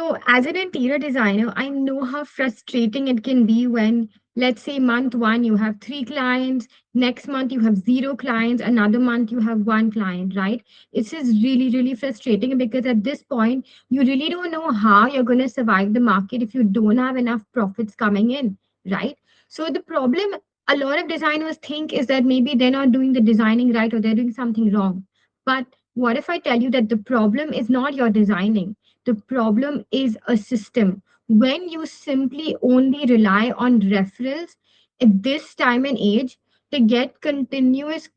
So, as an interior designer, I know how frustrating it can be when, let's say, month one you have three clients, next month you have zero clients, another month you have one client, right? It's just really, really frustrating because at this point, you really don't know how you're going to survive the market if you don't have enough profits coming in, right? So, the problem a lot of designers think is that maybe they're not doing the designing right or they're doing something wrong. But what if I tell you that the problem is not your designing? The problem is a system. When you simply only rely on referrals at this time and age to get continuous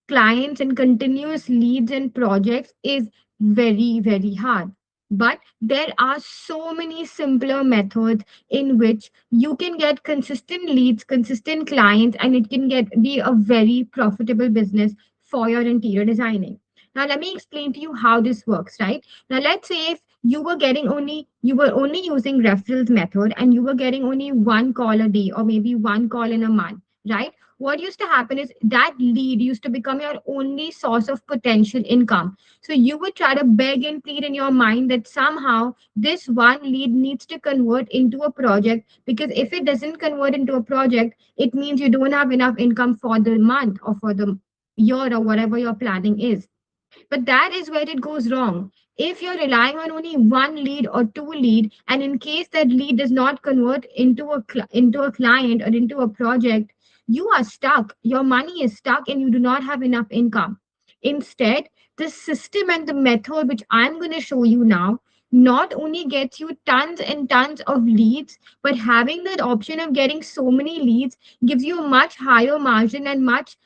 clients and continuous leads and projects is very, very hard. But there are so many simpler methods in which you can get consistent leads, consistent clients, and it can get be a very profitable business for your interior designing. Now, let me explain to you how this works, right? Now, let's say if you were only using referrals method and you were getting only one call a day or maybe one call in a month, right? What used to happen is that lead used to become your only source of potential income. So you would try to beg and plead in your mind that somehow this one lead needs to convert into a project, because if it doesn't convert into a project, it means you don't have enough income for the month or for the year or whatever your planning is. But that is where it goes wrong. If you're relying on only one lead or two lead, and in case that lead does not convert into into a client or into a project, you are stuck. Your money is stuck, and you do not have enough income. Instead, the system and the method which I'm going to show you now not only gets you tons and tons of leads, but having that option of getting so many leads gives you a much higher margin and much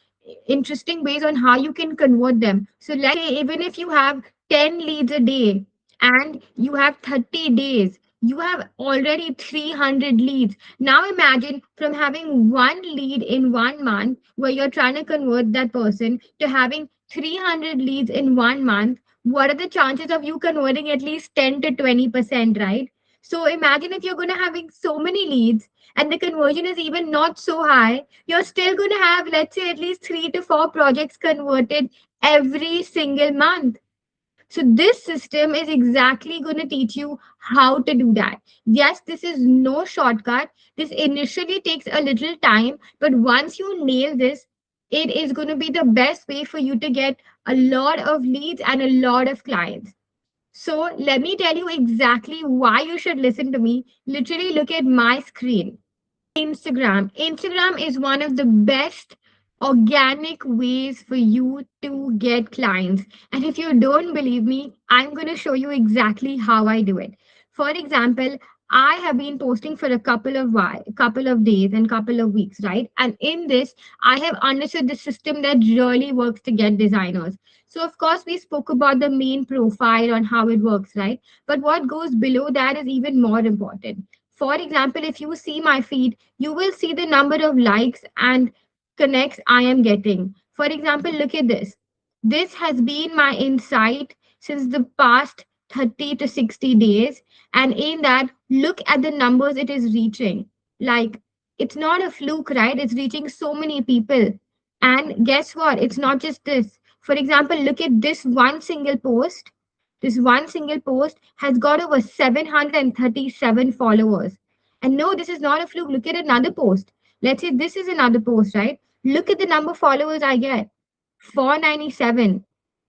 interesting ways on how you can convert them. So let's say even if you have 10 leads a day and you have 30 days, you have already 300 leads. Now imagine from having one lead in 1 month where you're trying to convert that person to having 300 leads in 1 month. What are the chances of you converting at least 10 to 20%, right? So imagine if you're going to having so many leads and the conversion is even not so high, you're still going to have, let's say, at least 3 to 4 projects converted every single month. So, this system is exactly going to teach you how to do that. Yes, this is no shortcut. This initially takes a little time, but once you nail this, it is going to be the best way for you to get a lot of leads and a lot of clients. So, let me tell you exactly why you should listen to me. Literally, look at my screen. Instagram. Instagram is one of the best organic ways for you to get clients. And if you don't believe me, I'm going to show you exactly how I do it. For example, I have been posting for a couple of days and couple of weeks, right? And in this, I have understood the system that really works to get designers. So of course, we spoke about the main profile on how it works, right? But what goes below that is even more important. For example, if you see my feed, you will see the number of likes and connects I am getting. For example, look at this. This has been my insight since the past 30 to 60 days. And in that, look at the numbers it is reaching. Like, it's not a fluke, right? It's reaching so many people. And guess what? It's not just this. For example, look at this one single post. This one single post has got over 737 followers. And no, this is not a fluke. Look at another post. Let's say this is another post, right? Look at the number of followers I get, 497.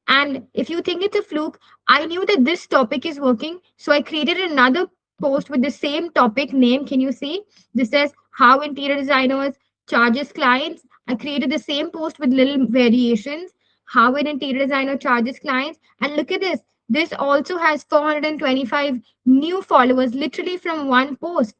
And if you think it's a fluke, I knew that this topic is working. So I created another post with the same topic name. Can you see? This says how interior designers charges clients. I created the same post with little variations. How an interior designer charges clients. And look at this. This also has 425 new followers literally from one post.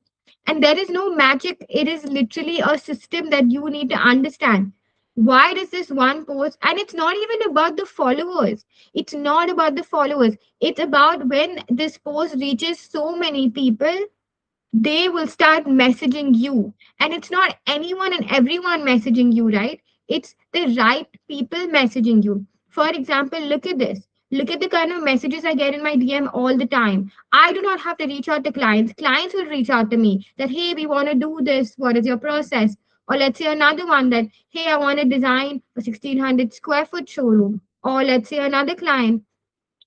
And there is no magic. It is literally a system that you need to understand. Why does this one post? And it's not even about the followers. It's not about the followers. It's about when this post reaches so many people, they will start messaging you. And it's not anyone and everyone messaging you, right? It's the right people messaging you. For example, look at this. Look at the kind of messages I get in my DM all the time. I do not have to reach out to clients. Clients will reach out to me that, hey, we want to do this. What is your process? Or let's say another one that, hey, I want to design a 1600 square foot showroom. Or let's say another client,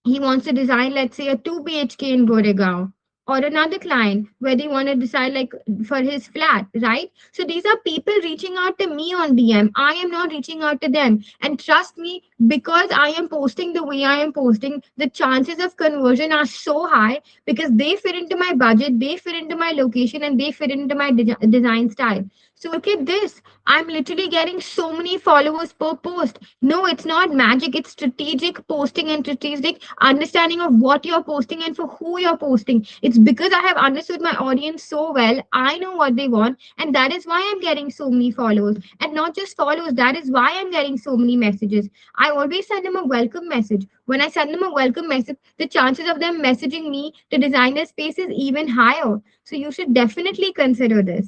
he wants to design, let's say, a 2 BHK in Goregaon. or another client where they want to decide like for his flat, right? So these are people reaching out to me on DM. I am not reaching out to them. And trust me, because I am posting the way I am posting, the chances of conversion are so high because they fit into my budget, they fit into my location, and they fit into my design style. So look at this. I'm literally getting so many followers per post. No, it's not magic. It's strategic posting and strategic understanding of what you're posting and for who you're posting. It's because I have understood my audience so well. I know what they want, and that is why I'm getting so many followers. And not just followers, that is why I'm getting so many messages. I always send them a welcome message. When I send them a welcome message, the chances of them messaging me to design their space is even higher. So you should definitely consider this.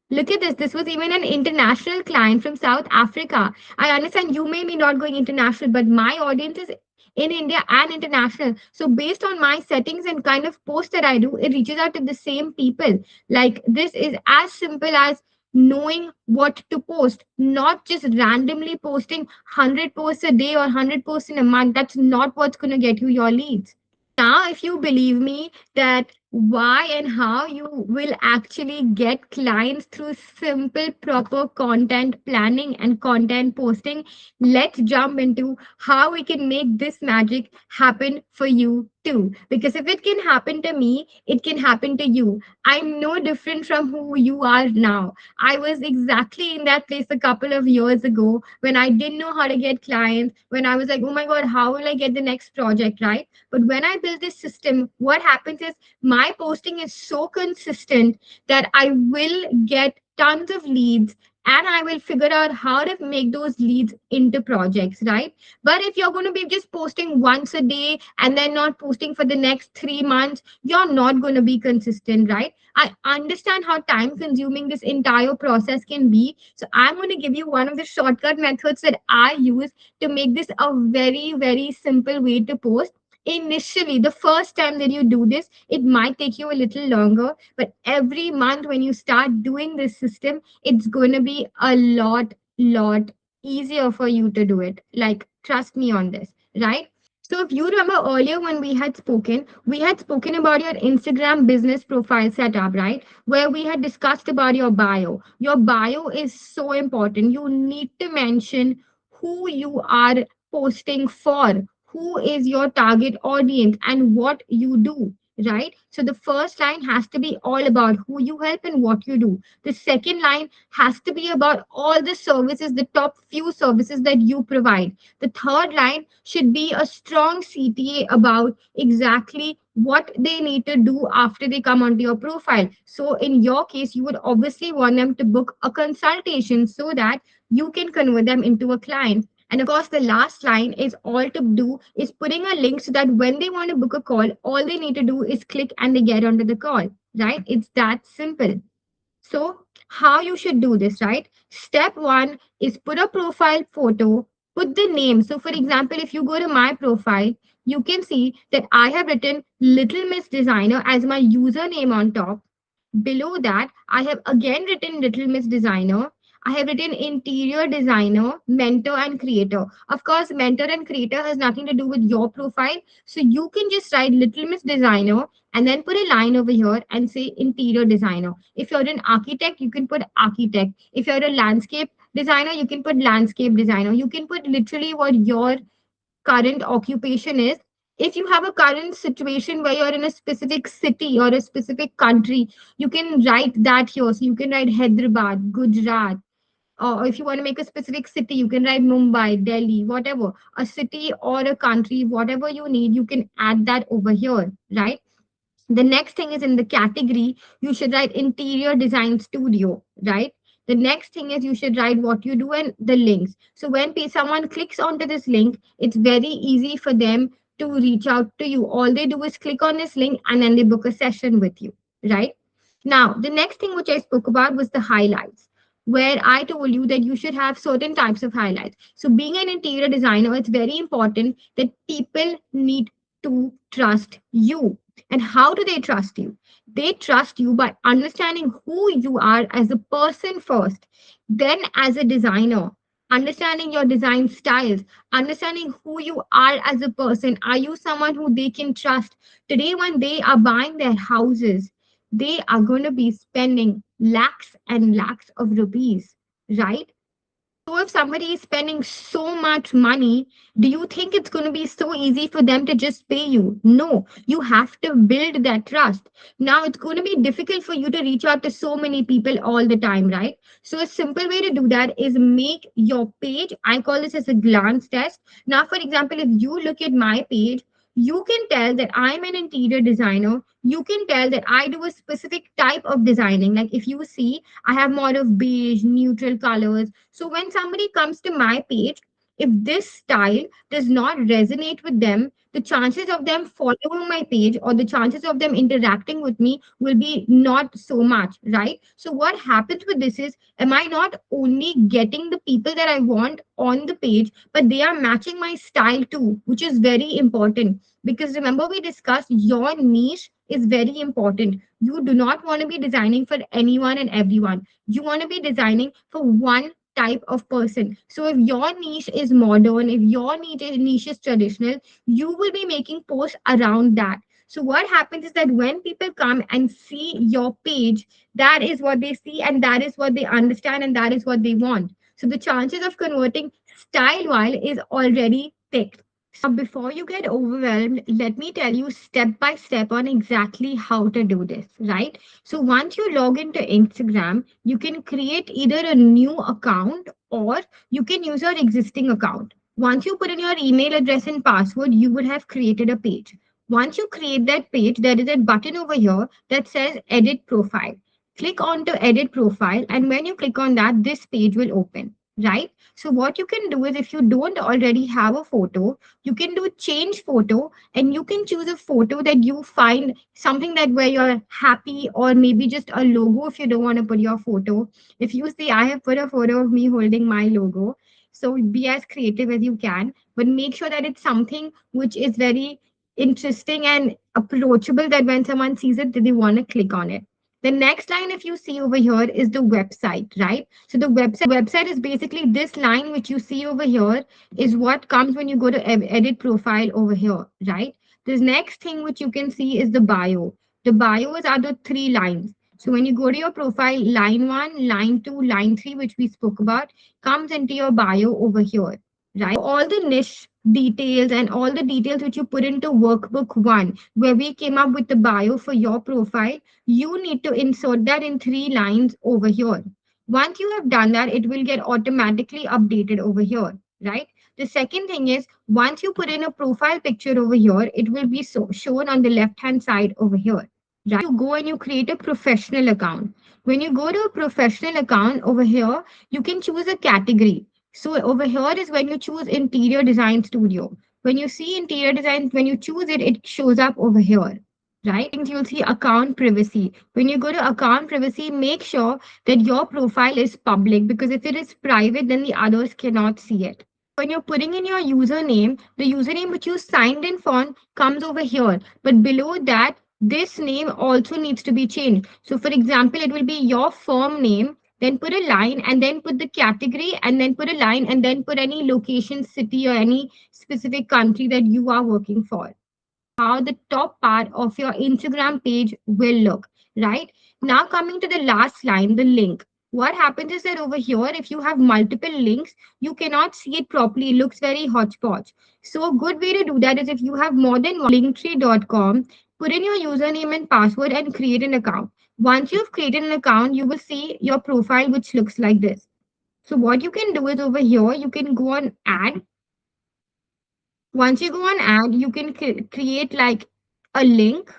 Look at this. This was even an international client from South Africa. I understand you may be not going international, but my audience is in India and international. So based on my settings and kind of post that I do, it reaches out to the same people. Like this is as simple as knowing what to post, not just randomly posting 100 posts a day or 100 posts in a month. That's not what's going to get you your leads. Now, if you believe me that why and how you will actually get clients through simple, proper content planning and content posting, let's jump into how we can make this magic happen for you too. Because if it can happen to me, it can happen to you. I'm no different from who you are now. I was exactly in that place a couple of years ago when I didn't know how to get clients, when I was like, oh my God, how will I get the next project, right? But when I build this system, what happens is my posting is so consistent that I will get tons of leads and I will figure out how to make those leads into projects, right? But if you're going to be just posting once a day and then not posting for the next 3 months, you're not going to be consistent, right? I understand how time consuming this entire process can be. So I'm going to give you one of the shortcut methods that I use to make this a very, very simple way to post. Initially, the first time that you do this, it might take you a little longer, but every month when you start doing this system, it's going to be a lot easier for you to do it. Like, trust me on this, right? So if you remember earlier when we had spoken about your Instagram business profile setup, right? Where we had discussed about your bio. Your bio is so important. You need to mention who you are posting for, who is your target audience, and what you do, right? So the first line has to be all about who you help and what you do. The second line has to be about all the services, the top few services that you provide. The third line should be a strong CTA about exactly what they need to do after they come onto your profile. So in your case, you would obviously want them to book a consultation so that you can convert them into a client. And of course, the last line is all to do is putting a link so that when they want to book a call, all they need to do is click and they get onto the call, right? It's that simple. So, how you should do this, right? Step one is put a profile photo, put the name. So, for example, if you go to my profile, you can see that I have written Little Miss Designer as my username on top. Below that, I have again written Little Miss Designer. I have written interior designer, mentor, and creator. Of course, mentor and creator has nothing to do with your profile. So you can just write Little Miss Designer and then put a line over here and say interior designer. If you're an architect, you can put architect. If you're a landscape designer, you can put landscape designer. You can put literally what your current occupation is. If you have a current situation where you're in a specific city or a specific country, you can write that here. So you can write Hyderabad, Gujarat, or if you want to make a specific city, you can write Mumbai, Delhi, whatever. A city or a country, whatever you need, you can add that over here, right? The next thing is in the category, you should write interior design studio, right? The next thing is you should write what you do and the links. So when someone clicks onto this link, it's very easy for them to reach out to you. All they do is click on this link and then they book a session with you, right? Now, the next thing which I spoke about was the highlights, where I told you that you should have certain types of highlights. So being an interior designer, it's very important that people need to trust you. And how do they trust you? They trust you by understanding who you are as a person first, then as a designer. understanding your design styles, understanding who you are as a person. Are you someone who they can trust? Today, when they are buying their houses, they are going to be spending lakhs and lakhs of rupees, right? So if somebody is spending so much money, do you think it's going to be so easy for them to just pay you? No, you have to build that trust. Now it's going to be difficult for you to reach out to so many people all the time, right? So a simple way to do that is make your page. I call this as a glance test. Now, for example, if you look at my page, you can tell that I'm an interior designer. You can tell that I do a specific type of designing. Like if you see, I have more of beige, neutral colors. So when somebody comes to my page, if this style does not resonate with them, the chances of them following my page or the chances of them interacting with me will be not so much, right? So what happens with this is, am I not only getting the people that I want on the page, but they are matching my style too, which is very important. Because remember, we discussed your niche is very important. You do not want to be designing for anyone and everyone. You want to be designing for one type of person. So if your niche is modern, if your niche is traditional, you will be making posts around that. So what happens is that when people come and see your page, that is what they see and that is what they understand and that is what they want. So the chances of converting style while is already thick. Now, before you get overwhelmed, let me tell you step by step on exactly how to do this, right? So once you log into Instagram, you can create either a new account or you can use your existing account. Once you put in your email address and password, you would have created a page. Once you create that page, there is a button over here that says edit profile. Click on to edit profile, and when you click on that, this page will open, right? So what you can do is, if you don't already have a photo, you can do change photo and you can choose a photo that you find something that where you're happy, or maybe just a logo if you don't want to put your photo. If you see, I have put a photo of me holding my logo. So be as creative as you can, but make sure that it's something which is very interesting and approachable, that when someone sees it, that they want to click on it. The next line, if you see over here, is the website, right? So the website is basically this line which you see over here is what comes when you go to edit profile over here, right? The next thing which you can see is the bio. The bios are the three lines. So when you go to your profile, line one, line two, line three, which we spoke about, comes into your bio over here, right? All the niche details and all the details which you put into workbook one, where we came up with the bio for your profile, you need to insert that in three lines over here. Once you have done that, it will get automatically updated over here, right? The second thing is, once you put in a profile picture over here, it will be shown on the left hand side over here, right? You go and you create a professional account. When you go to a professional account over here, you can choose a category. So over here is when you choose interior design studio. When you see interior design, when you choose it, it shows up over here, right? You'll see account privacy. When you go to account privacy, make sure that your profile is public, because if it is private, then the others cannot see it. When you're putting in your username, the username which you signed in for comes over here. But below that, this name also needs to be changed. So, for example, it will be your firm name, then put a line and then put the category and then put a line and then put any location, city, or any specific country that you are working for. How the top part of your Instagram page will look, right? Now, coming to the last line, the link. What happens is that over here, if you have multiple links, you cannot see it properly. It looks very hodgepodge. So, a good way to do that is, if you have more than linktree.com, put in your username and password and create an account. Once you've created an account, you will see your profile, which looks like this. So, what you can do is, over here, you can go on add. Once you go on add, you can create like a link.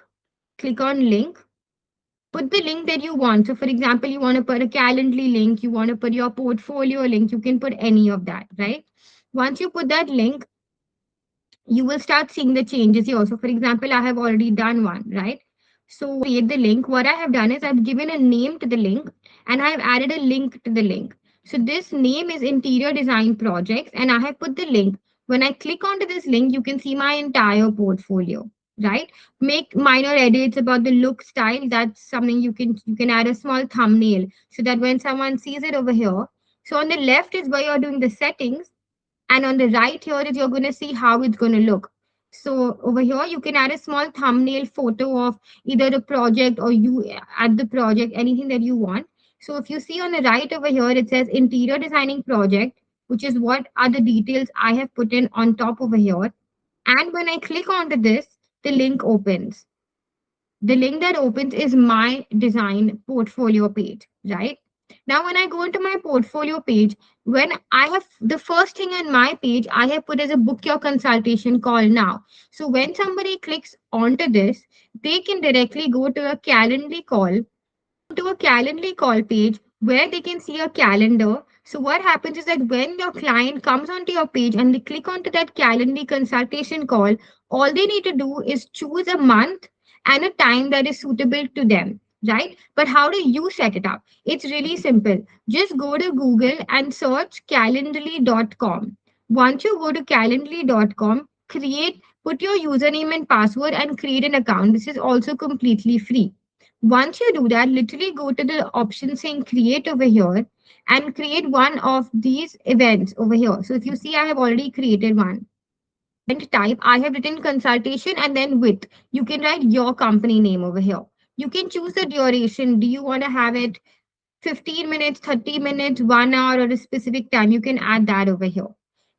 Click on link. Put the link that you want. So, for example, you want to put a Calendly link, you want to put your portfolio link, you can put any of that, right? Once you put that link, you will start seeing the changes here. So, for example, I have already done one, right? So, create the link. What I have done is, I've given a name to the link and I've added a link to the link. So, this name is Interior Design Projects and I have put the link. When I click onto this link, you can see my entire portfolio, right? Make minor edits about the look style. That's something you can add a small thumbnail so that when someone sees it over here, So on the left is where you're doing the settings, and on the right here is you're going to see how it's going to look. So over here you can add a small thumbnail photo of either the project or you at the project, anything that you want. So if you see on the right over here, it says interior designing project, which is what are the details I have put in on top over here. And when I click onto this, the link opens. The link that opens is my design portfolio page, right? Now, when I go into my portfolio page, when I have the first thing on my page, I have put as a book your consultation call now. So when somebody clicks onto this, they can directly go to a Calendly call, to a Calendly call page where they can see a calendar. So what happens is that when your client comes onto your page and they click onto that Calendly consultation call, all they need to do is choose a month and a time that is suitable to them, right? But how do you set it up? It's really simple. Just go to Google and search calendly.com. Once you go to calendly.com, put your username and password and create an account. This is also completely free. Once you do that, literally go to the option saying create over here and create one of these events over here. So if you see, I have already created one. Event type, I have written consultation and then with. You can write your company name over here. You can choose the duration. Do you want to have it 15 minutes, 30 minutes, 1 hour, or a specific time? You can add that over here.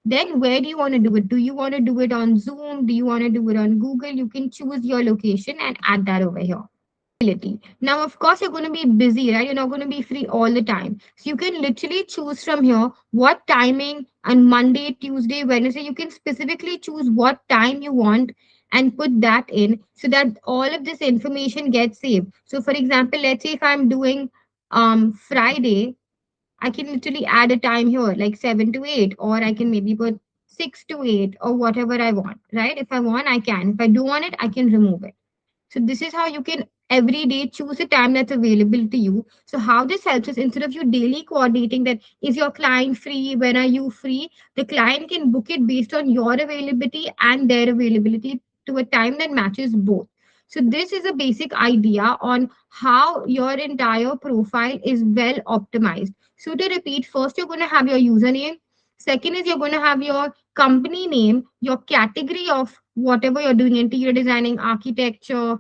Then where do you want to do it? Do you want to do it on Zoom? Do you want to do it on Google? You can choose your location and add that over here. Now, of course, you're going to be busy, right? You're not going to be free all the time. So you can literally choose from here what timing on Monday, Tuesday, Wednesday. You can specifically choose what time you want and put that in so that all of this information gets saved. So, for example, let's say if I'm doing Friday, I can literally add a time here like 7 to 8, or I can maybe put 6 to 8 or whatever I want, right? If I want, I can. If I don't want it, I can remove it. So this is how you can every day choose a time that's available to you. So how this helps is instead of you daily coordinating that is your client free, when are you free, the client can book it based on your availability and their availability to a time that matches both. So this is a basic idea on how your entire profile is well optimized. So to repeat, first you're going to have your username. Second is you're going to have your company name, your category of whatever you're doing, interior designing, architecture,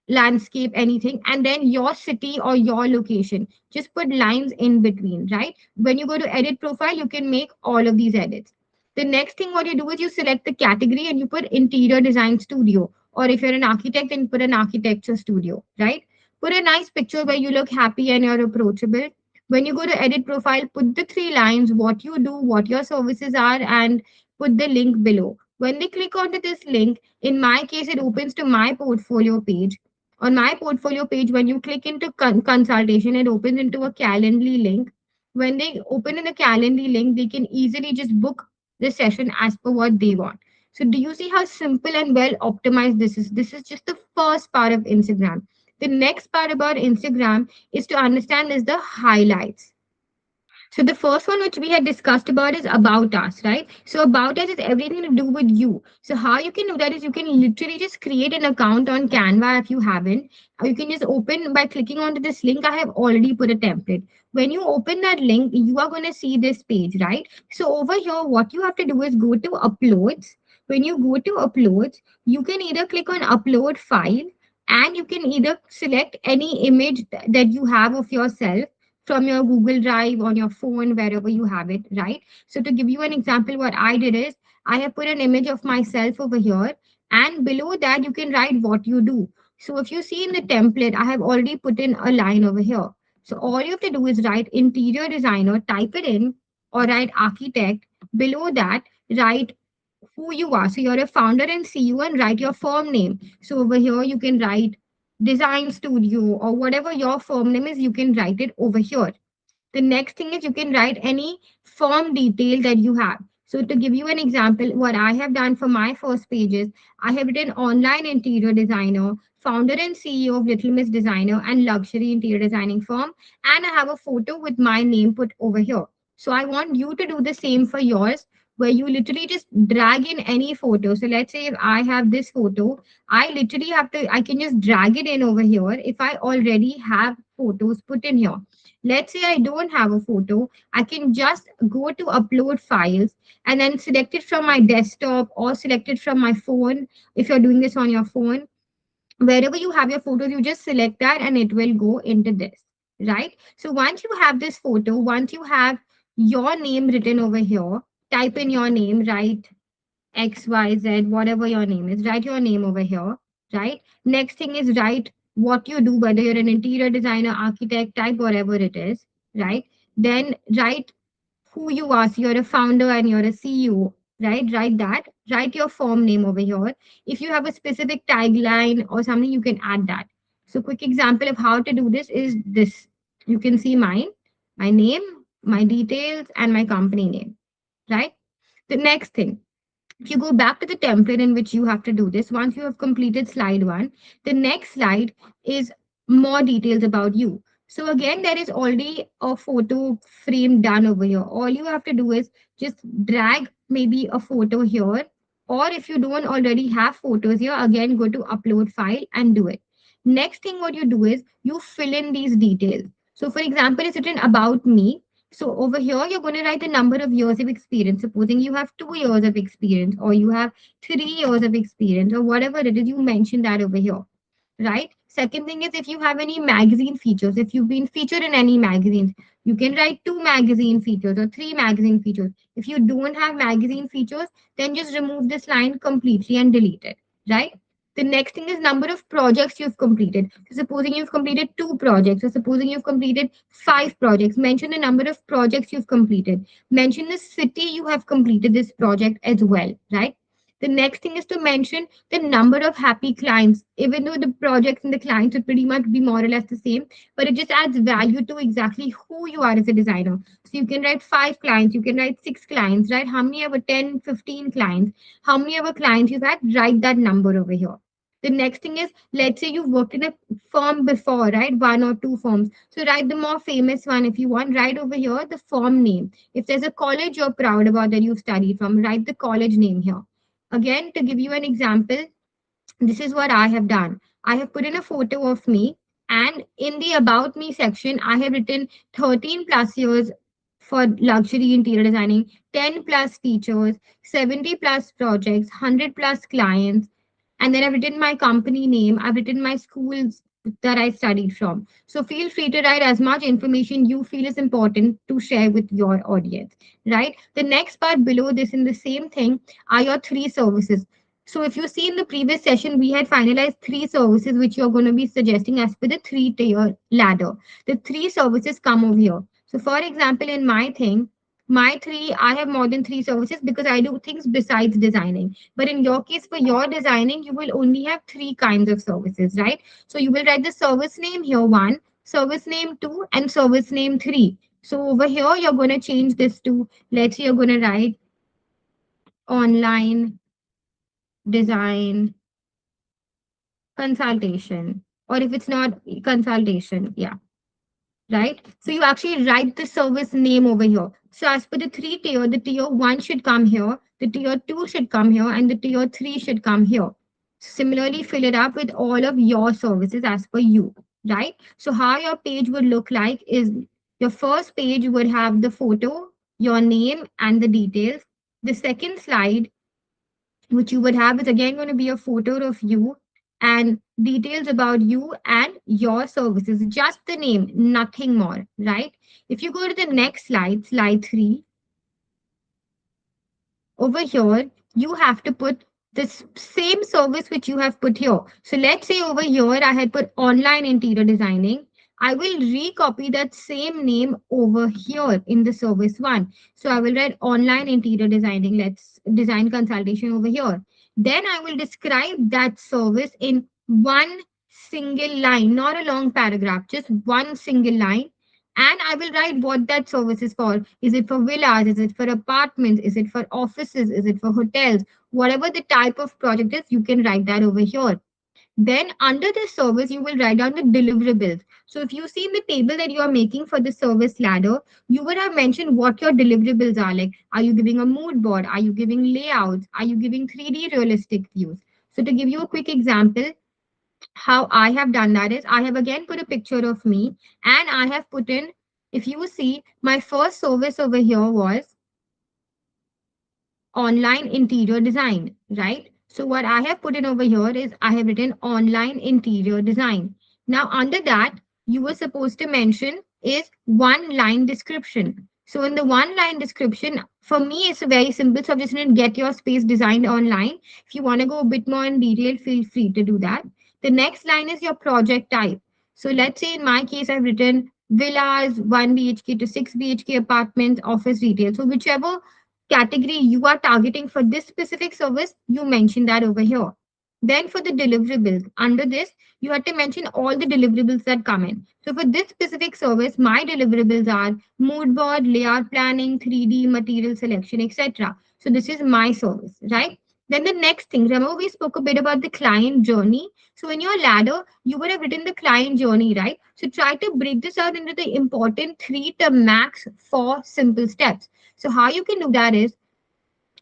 landscape, anything, and then your city or your location. Just put lines in between, right? When you go to edit profile, you can make all of these edits. The next thing what you do is you select the category and you put interior design studio. Or if you're an architect, then put an architecture studio, right? Put a nice picture where you look happy and you're approachable. When you go to edit profile, put the 3 lines, what you do, what your services are, and put the link below. When they click onto this link, in my case, it opens to my portfolio page. On my portfolio page, when you click into consultation, it opens into a Calendly link. When they open in the Calendly link, they can easily just book the session as per what they want. So do you see how simple and well optimized this is? This is just the first part of Instagram. The next part about Instagram is to understand is the highlights. So the first one which we had discussed about is about us, right? So about us is everything to do with you. So how you can do that is you can literally just create an account on Canva if you haven't. Or you can just open by clicking onto this link. I have already put a template. When you open that link, you are going to see this page, right? So over here, what you have to do is go to uploads. When you go to uploads, you can either click on upload file and you can either select any image that you have of yourself from your Google Drive on your phone, wherever you have it, right? So to give you an example, what I did is I have put an image of myself over here, and below that you can write what you do. So if you see in the template, I have already put in a line over here. So all you have to do is write interior designer, type it in, or write architect. Below that, write who you are. So you're a founder and CEO and write your firm name. So over here you can write design studio or whatever your firm name is, you can write it over here. The next thing is you can write any firm detail that you have. So to give you an example, what I have done for my first pages, I have written online interior designer, founder and CEO of Little Miss Designer and luxury interior designing firm, and I have a photo with my name put over here. So I want you to do the same for yours, where you literally just drag in any photo. So let's say if I have this photo, I can just drag it in over here if I already have photos put in here. Let's say I don't have a photo, I can just go to upload files and then select it from my desktop or select it from my phone. If you're doing this on your phone, wherever you have your photos, you just select that and it will go into this, right? So once you have this photo, once you have your name written over here, type in your name, write XYZ, whatever your name is, write your name over here, right? Next thing is write what you do, whether you're an interior designer, architect, type whatever it is, right? Then write who you are. So you're a founder and you're a CEO, right? Write that. Write your firm name over here. If you have a specific tagline or something, you can add that. So quick example of how to do this is this. You can see mine, my name, my details, and my company name, right? The next thing, if you go back to the template in which you have to do this, once you have completed slide one, the next slide is more details about you. So again, there is already a photo frame done over here. All you have to do is just drag maybe a photo here, or if you don't already have photos here, again go to upload file and do it. Next thing what you do is you fill in these details. So for example, it's written about me, so over here, you're going to write the number of years of experience. Supposing you have 2 years of experience, or you have 3 years of experience, or whatever it is, you mention that over here, right? Second thing is if you have any magazine features, if you've been featured in any magazines, you can write 2 magazine features or 3 magazine features. If you don't have magazine features, then just remove this line completely and delete it, right? The next thing is number of projects you've completed. So supposing you've completed 2 projects, or supposing you've completed 5 projects, mention the number of projects you've completed. Mention the city you have completed this project as well, right? The next thing is to mention the number of happy clients, even though the projects and the clients would pretty much be more or less the same, but it just adds value to exactly who you are as a designer. So you can write 5 clients, you can write 6 clients, right? How many ever 10, 15 clients, how many ever clients you've had, write that number over here. The next thing is, let's say you've worked in a firm before, right? 1 or 2 firms. So write the more famous one if you want. Write over here the firm name. If there's a college you're proud about that you've studied from, write the college name here. Again, to give you an example, this is what I have done. I have put in a photo of me, and in the About Me section, I have written 13 plus years for luxury interior designing, 10 plus teachers, 70 plus projects, 100 plus clients, and then I've written my company name, I've written my schools that I studied from. So feel free to write as much information you feel is important to share with your audience, right? The next part below this in the same thing are your 3 services. So if you see in the previous session, we had finalized 3 services which you're going to be suggesting as per the 3 tier ladder. The 3 services come over here. So for example, in my thing, I have more than 3 services because I do things besides designing. But in your case, for your designing, you will only have 3 kinds of services, right? So you will write the service name here, one, service name two, and service name three. So over here, you're going to change this to, let's say you're going to write online design consultation. Or if it's not consultation, yeah, right? So you actually write the service name over here. So as per the tier one should come here, the tier two should come here, and the tier three should come here. Similarly, fill it up with all of your services as per you, right? So how your page would look like is your first page would have the photo, your name, and the details. The second slide which you would have is again going to be a photo of you and details about you and your services, just the name, nothing more, right? If you go to the next slide, slide three, over here, you have to put this same service which you have put here. So let's say over here, I had put online interior designing. I will recopy that same name over here in the service one. So I will write online interior designing. Let's design consultation over here. Then I will describe that service in one single line, not a long paragraph, just one single line, and I will write what that service is for. Is it for villas? Is it for apartments? Is it for offices? Is it for hotels? Whatever the type of project is, you can write that over here. Then under the service, you will write down the deliverables. So if you see in the table that you are making for the service ladder, you would have mentioned what your deliverables are like. Are you giving a mood board? Are you giving layouts? Are you giving 3D realistic views? So to give you a quick example, how I have done that is I have again put a picture of me and I have put in If you see, my first service over here was online interior design, right? So what I have put in over here is I have written online interior design. Now under that, you were supposed to mention is one line description. So in the one line description, for me, it's very simple. So I've just written get your space designed online. If you want to go a bit more in detail, feel free to do that. The next line is your project type. So let's say in my case, I've written villas, 1 BHK to 6 BHK apartments, office retail. So whichever category you are targeting for this specific service, you mention that over here. Then for the deliverables, under this, you have to mention all the deliverables that come in. So for this specific service, my deliverables are mood board, layout planning, 3D, material selection, etc. So this is my service, right? Then the next thing, remember we spoke a bit about the client journey. So in your ladder, you would have written the client journey, right? So try to break this out into the important 3 to max 4 simple steps. So how you can do that is,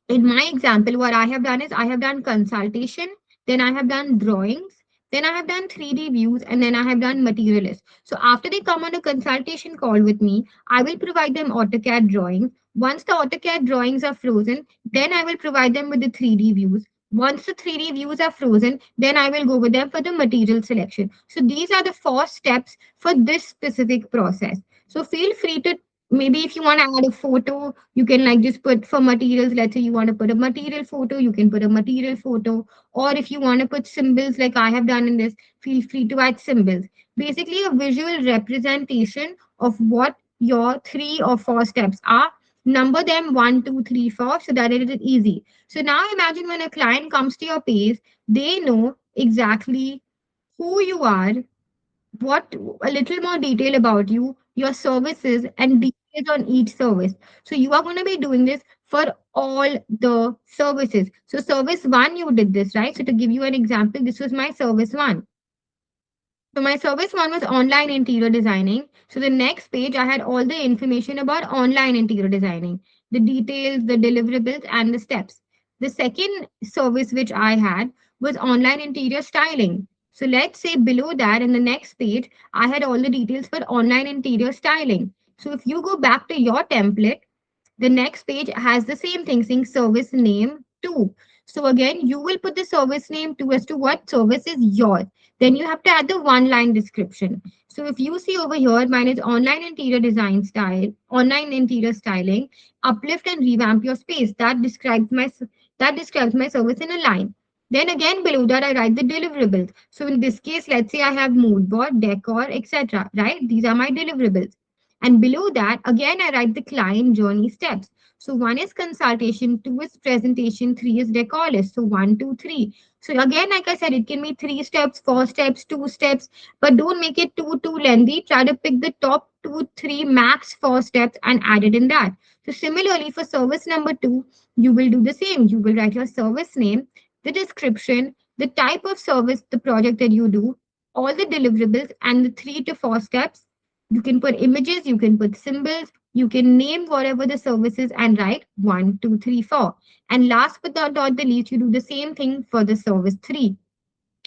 in my example, what I have done is I have done consultation, then I have done drawings, then I have done 3D views, and then I have done materialist. So after they come on a consultation call with me, I will provide them AutoCAD drawings. Once the AutoCAD drawings are frozen, then I will provide them with the 3D views. Once the 3D views are frozen, then I will go with them for the material selection. So these are the 4 steps for this specific process. So feel free to, maybe if you want to add a photo, you can like just put for materials. Let's say you want to put a material photo, you can put a material photo. Or if you want to put symbols like I have done in this, feel free to add symbols. Basically a visual representation of what your 3 or 4 steps are. Number them 1, 2, 3, 4 so that it is easy. So now imagine when a client comes to your page, they know exactly who you are, what a little more detail about you, your services, and details on each service. So you are going to be doing this for all the services. So service one, you did this, right? So to give you an example, this was my service one. So my service one was online interior designing. So the next page, I had all the information about online interior designing, the details, the deliverables, and the steps. The second service which I had was online interior styling. So let's say below that in the next page, I had all the details for online interior styling. So if you go back to your template, the next page has the same thing saying service name 2. So again, you will put the service name 2 as to what service is yours. Then you have to add the one line description. So if you see over here, mine is online interior design style, online interior styling, uplift and revamp your space. That describes my service in a line. Then again below that I write the deliverables. So in this case, let's say I have mood board, decor, etc. Right? These are my deliverables. And below that, again, I write the client journey steps. So one is consultation, two is presentation, three is decor list. So 1, 2, 3. So again, like I said, it can be 3 steps, 4 steps, 2 steps, but don't make it too lengthy. Try to pick the top 2, 3, max 4 steps and add it in that. So similarly, for service number 2, you will do the same. You will write your service name, the description, the type of service, the project that you do, all the deliverables, and the 3 to 4 steps. You can put images, you can put symbols, you can name whatever the service is and write 1, 2, 3, 4. And last but not the least, you do the same thing for the service 3.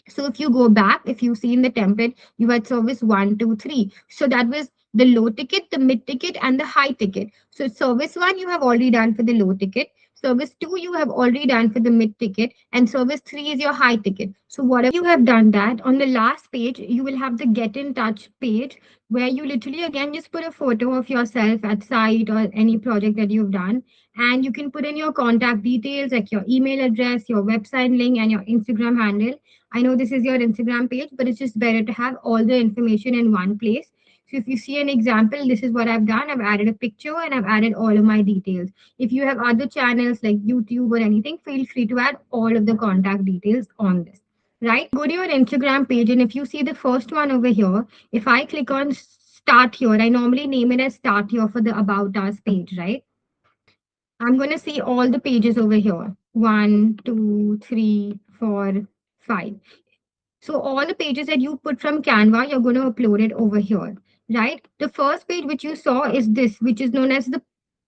So if you go back, if you see in the template, you had service 1, 2, 3. So that was the low ticket, the mid ticket, and the high ticket. So service one, you have already done for the low ticket. Service two, you have already done for the mid ticket. And service three is your high ticket. So whatever you have done that, on the last page, you will have the get in touch page where you literally again just put a photo of yourself at site or any project that you've done. And you can put in your contact details like your email address, your website link, and your Instagram handle. I know this is your Instagram page, but it's just better to have all the information in one place. So if you see an example, this is what I've done. I've added a picture and I've added all of my details. If you have other channels like YouTube or anything, feel free to add all of the contact details on this. Right? Go to your Instagram page, and if you see the first one over here, if I click on start here, I normally name it as start here for the about us page, right? I'm going to see all the pages over here. 1, 2, 3, 4, 5. So all the pages that you put from Canva, you're going to upload it over here, right? The first page which you saw is this, which is known as the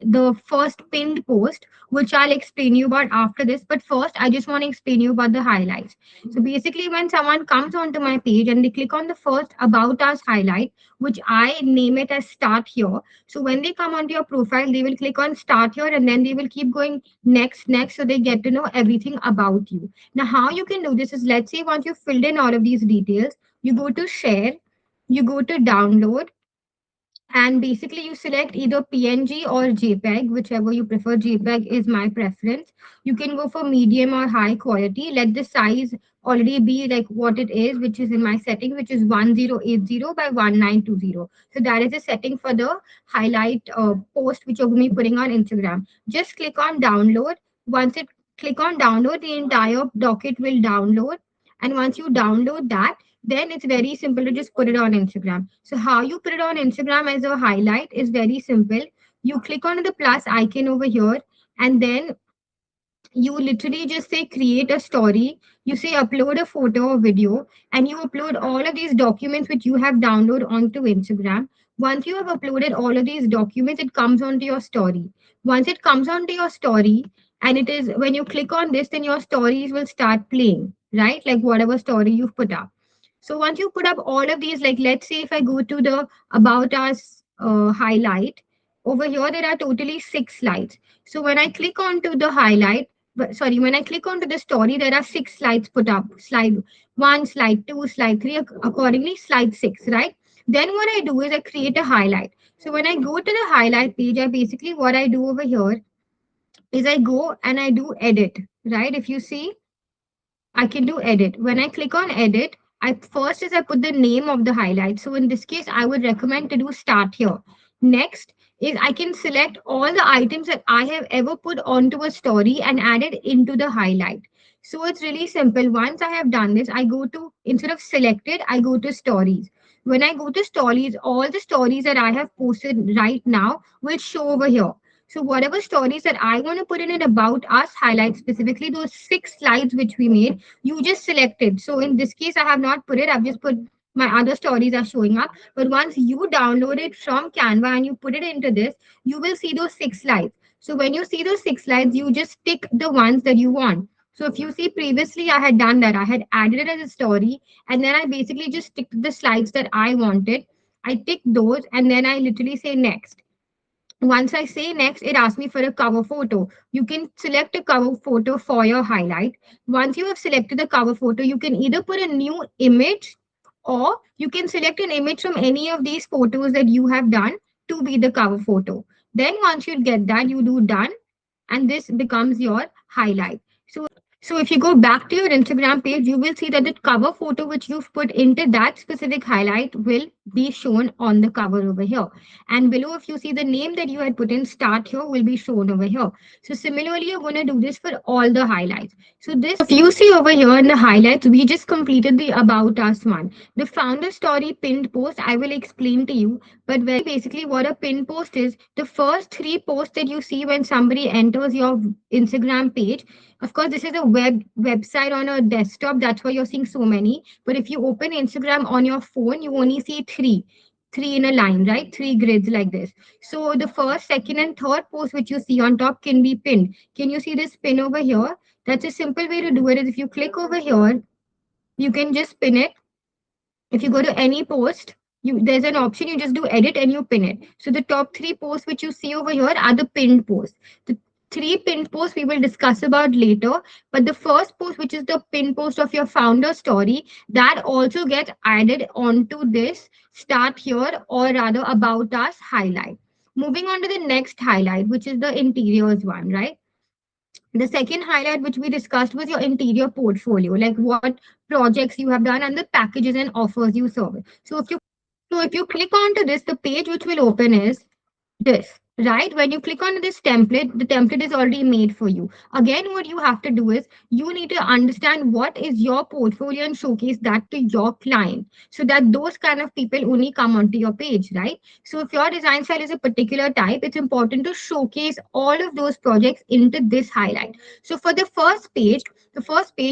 the first pinned post, which I'll explain you about after this. But first, I just want to explain you about the highlights. So basically, when someone comes onto my page and they click on the first About Us highlight, which I name it as Start Here. So when they come onto your profile, they will click on Start Here and then they will keep going next, next. So they get to know everything about you. Now, how you can do this is, let's say once you've filled in all of these details, you go to share, you go to download, and basically you select either PNG or JPEG, whichever you prefer. JPEG is my preference. You can go for medium or high quality. Let the size already be like what it is, which is in my setting, which is 1080 by 1920. So that is the setting for the highlight post which you're going to be putting on Instagram. Just click on download. Once it click on download, the entire docket will download. And once you download that, then it's very simple to just put it on Instagram. So how you put it on Instagram as a highlight is very simple. You click on the plus icon over here, and then you literally just say create a story, you say upload a photo or video, and you upload all of these documents which you have downloaded onto Instagram. Once you have uploaded all of these documents, it comes onto your story. Once it comes onto your story, and it is when you click on this, then your stories will start playing, right? Like whatever story you've put up. So once you put up all of these, like let's say if I go to the About Us highlight, over here there are totally 6 slides. So when I click onto the highlight, sorry, when I click onto the story, there are 6 slides put up. Slide 1, slide 2, slide 3, accordingly, slide 6, right? Then what I do is I create a highlight. So when I go to the highlight page, I basically what I do over here is I go and I do edit, right? If you see, I can do edit. When I click on edit, I first is I put the name of the highlight. So in this case, I would recommend to do Start Here. Next is I can select all the items that I have ever put onto a story and add it into the highlight. So it's really simple. Once I have done this, I go to, instead of selected, I go to stories. When I go to stories, all the stories that I have posted right now will show over here. So whatever stories that I want to put in it About Us highlight, specifically those 6 slides which we made, you just selected. So in this case, I have not put it. I've just put my other stories are showing up. But once you download it from Canva and you put it into this, you will see those 6 slides. So when you see those 6 slides, you just tick the ones that you want. So if you see previously, I had done that. I had added it as a story, and then I basically just ticked the slides that I wanted. I tick those, and then I literally say next. Once I say next, it asks me for a cover photo. You can select a cover photo for your highlight. Once you have selected the cover photo, you can either put a new image or you can select an image from any of these photos that you have done to be the cover photo. Then once you get that, you do done and this becomes your highlight. So if you go back to your Instagram page, you will see that the cover photo which you've put into that specific highlight will be shown on the cover over here. And below, if you see the name that you had put in, Start Here, will be shown over here. So similarly, you're going to do this for all the highlights. So this, if you see over here in the highlights, we just completed the About Us one. The founder story pinned post, I will explain to you. But very basically, what a pinned post is, the first 3 posts that you see when somebody enters your Instagram page. Of course, this is a website on a desktop. That's why you're seeing so many. But if you open Instagram on your phone, you only see three in a line, right? 3 grids like this. So the first, second, and third post which you see on top can be pinned. Can you see this pin over here? That's a simple way to do it. Is if you click over here, you can just pin it. If you go to any post, there's an option, you just do edit and you pin it. So the top 3 posts which you see over here are the pinned posts. The 3 pinned posts we will discuss about later, but the first post, which is the pin post of your founder story, that also gets added onto this Start Here, or rather About Us highlight. Moving on to the next highlight, which is the interiors one, right? The second highlight which we discussed was your interior portfolio, like what projects you have done and the packages and offers you serve. So if you click onto this, the page which will open is this, right? When you click on this template, the template is already made for you. Again, what you have to do is you need to understand what is your portfolio and showcase that to your client, so that those kind of people only come onto your page, right? So if your design style is a particular type, it's important to showcase all of those projects into this highlight. So for the first page,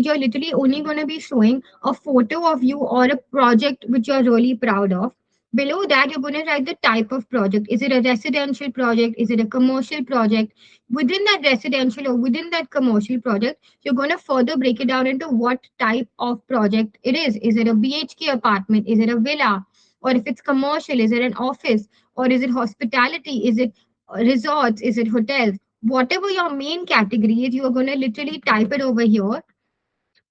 you're literally only going to be showing a photo of you or a project which you're really proud of. Below that, you're going to write the type of project. Is it a residential project? Is it a commercial project? Within that residential or within that commercial project, you're going to further break it down into what type of project it is. Is it a BHK apartment? Is it a villa? Or if it's commercial, is it an office? Or is it hospitality? Is it resorts? Is it hotels? Whatever your main category is, you are going to literally type it over here,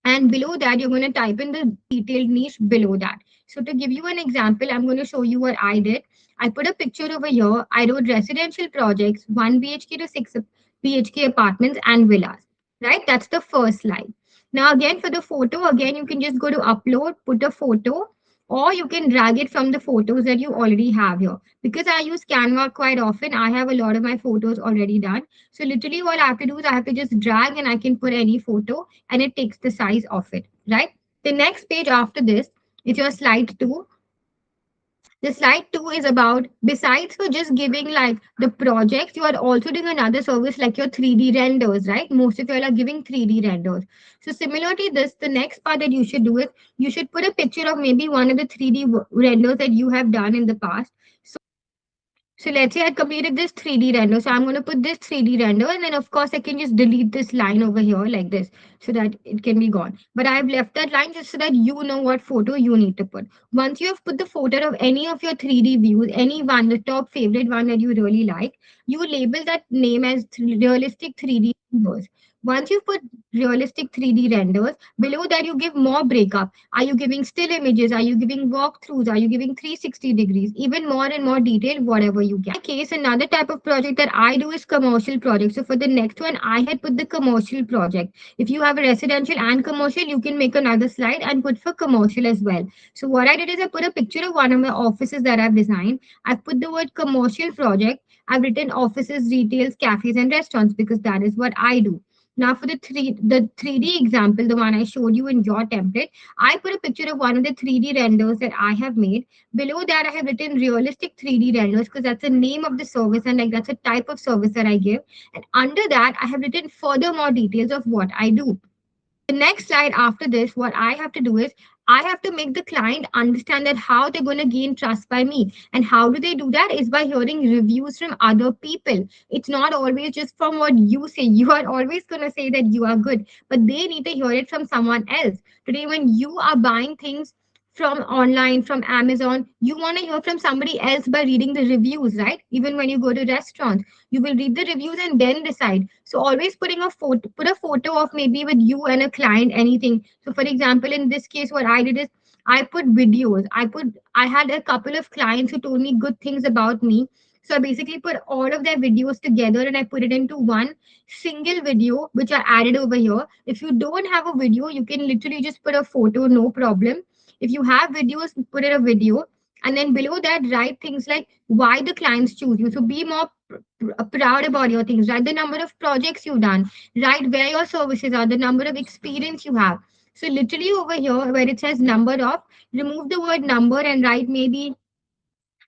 and below that you're going to type in the detailed niche below that. So to give you an example, I'm going to show you what I did. I put a picture over here. I wrote residential projects, 1 BHK to 6 BHK apartments and villas, right? That's the first slide. Now again, for the photo, again you can just go to upload, put a photo, or you can drag it from the photos that you already have here. Because I use Canva quite often, I have a lot of my photos already done. So literally what I have to do is I have to just drag and I can put any photo and it takes the size of it, right? The next page after this is your slide 2. The slide 2 is about, besides for just giving like the projects, you are also doing another service like your 3D renders, right? Most of you all are giving 3D renders. So similarly this, the next part that you should do is you should put a picture of maybe one of the 3D renders that you have done in the past. So let's say I completed this 3D render. So I'm going to put this 3D render, and then of course I can just delete this line over here like this so that it can be gone. But I've left that line just so that you know what photo you need to put. Once you have put the photo of any of your 3D views, any one, the top favorite one that you really like, you label that name as realistic 3D renders. Once you put realistic 3D renders, below that you give more breakup. Are you giving still images? Are you giving walkthroughs? Are you giving 360 degrees? Even more and more detail, whatever you get. In my case, another type of project that I do is commercial project. So for the next one, I had put the commercial project. If you have a residential and commercial, you can make another slide and put for commercial as well. So what I did is I put a picture of one of my offices that I've designed. I put the word commercial project. I've written offices, retails, cafes, and restaurants because that is what I do. Now for the 3D example, the one I showed you in your template, I put a picture of one of the 3D renders that I have made. Below that, I have written realistic 3D renders because that's the name of the service and like that's a type of service that I give. And under that, I have written further more details of what I do. The next slide after this, what I have to do is I have to make the client understand that how they're going to gain trust by me. And how do they do that is by hearing reviews from other people. It's not always just from what you say. You are always going to say that you are good, but they need to hear it from someone else. Today, when you are buying things from online, from Amazon, you want to hear from somebody else by reading the reviews, right? Even when you go to restaurants, you will read the reviews and then decide. So always putting a photo, put a photo of maybe with you and a client, anything. So for example, in this case, what I did is I put videos. I had a couple of clients who told me good things about me. So I basically put all of their videos together and I put it into one single video, which I added over here. If you don't have a video, you can literally just put a photo, no problem. If you have videos, put it a video. And then below that, write things like why the clients choose you. So be more proud about your things. Write the number of projects you've done. Write where your services are, the number of experience you have. So literally over here where it says number of, remove the word number and write maybe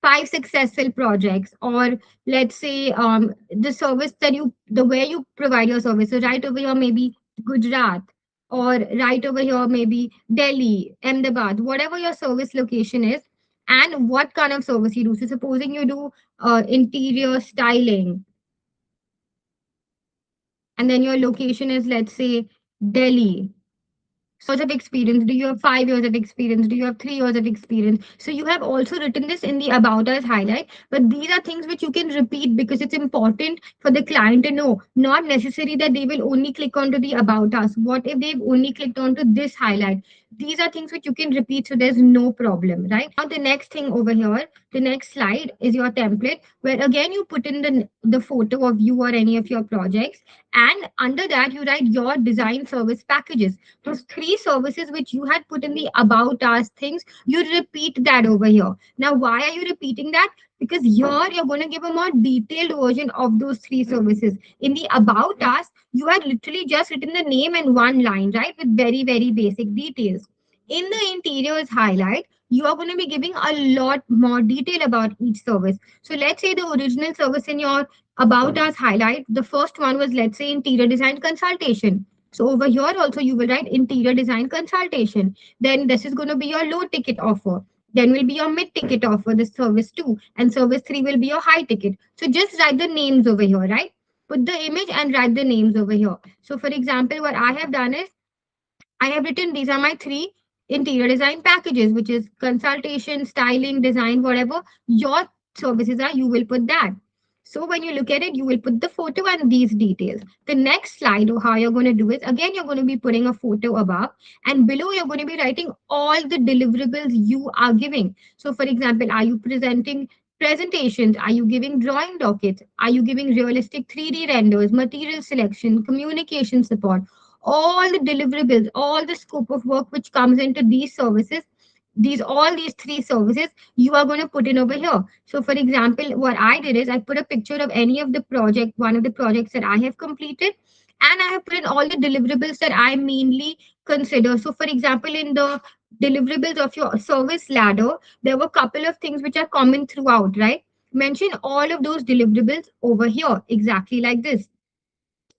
5 successful projects, or let's say the service that you, the way you provide your service. So right over here maybe Gujarat, or right over here maybe Delhi, Ahmedabad, whatever your service location is, and what kind of service you do. So supposing you do interior styling, and then your location is, let's say, Delhi. Years of experience? Do you have 5 years of experience? Do you have 3 years of experience? So you have also written this in the about us highlight, but these are things which you can repeat because it's important for the client to know. Not necessary that they will only click onto the about us. What if they've only clicked onto this highlight? These are things which you can repeat, so there's no problem, right? Now the next thing over here, the next slide is your template, where again you put in the photo of you or any of your projects, and under that you write your design service packages. Those 3 services which you had put in the about us things, you repeat that over here. Now why are you repeating that? Because here you're going to give a more detailed version of those 3 services. In the about us, you had literally just written the name and one line, right, with very very basic details. In the interiors highlight, you are going to be giving a lot more detail about each service. So let's say the original service in your about us highlight, the first one was, let's say, interior design consultation. So over here also you will write interior design consultation. Then this is going to be your low ticket offer. Then will be your mid ticket offer, the service 2, and service 3 will be your high ticket. So just write the names over here, right? Put the image and write the names over here. So for example, what I have done is I have written these are my three interior design packages, which is consultation, styling, design, whatever your services are, you will put that. So when you look at it, you will put the photo and these details. The next slide or how you're going to do is again, you're going to be putting a photo above and below you're going to be writing all the deliverables you are giving. So for example, are you presenting presentations? Are you giving drawing dockets? Are you giving realistic 3D renders, material selection, communication support? All the deliverables, all the scope of work which comes into these services, these three services, you are going to put in over here. So for example, what I did is I put a picture of any of the project, one of the projects that I have completed, and I have put in all the deliverables that I mainly consider. So for example, in the deliverables of your service ladder, there were a couple of things which are common throughout, right? Mention all of those deliverables over here exactly like this.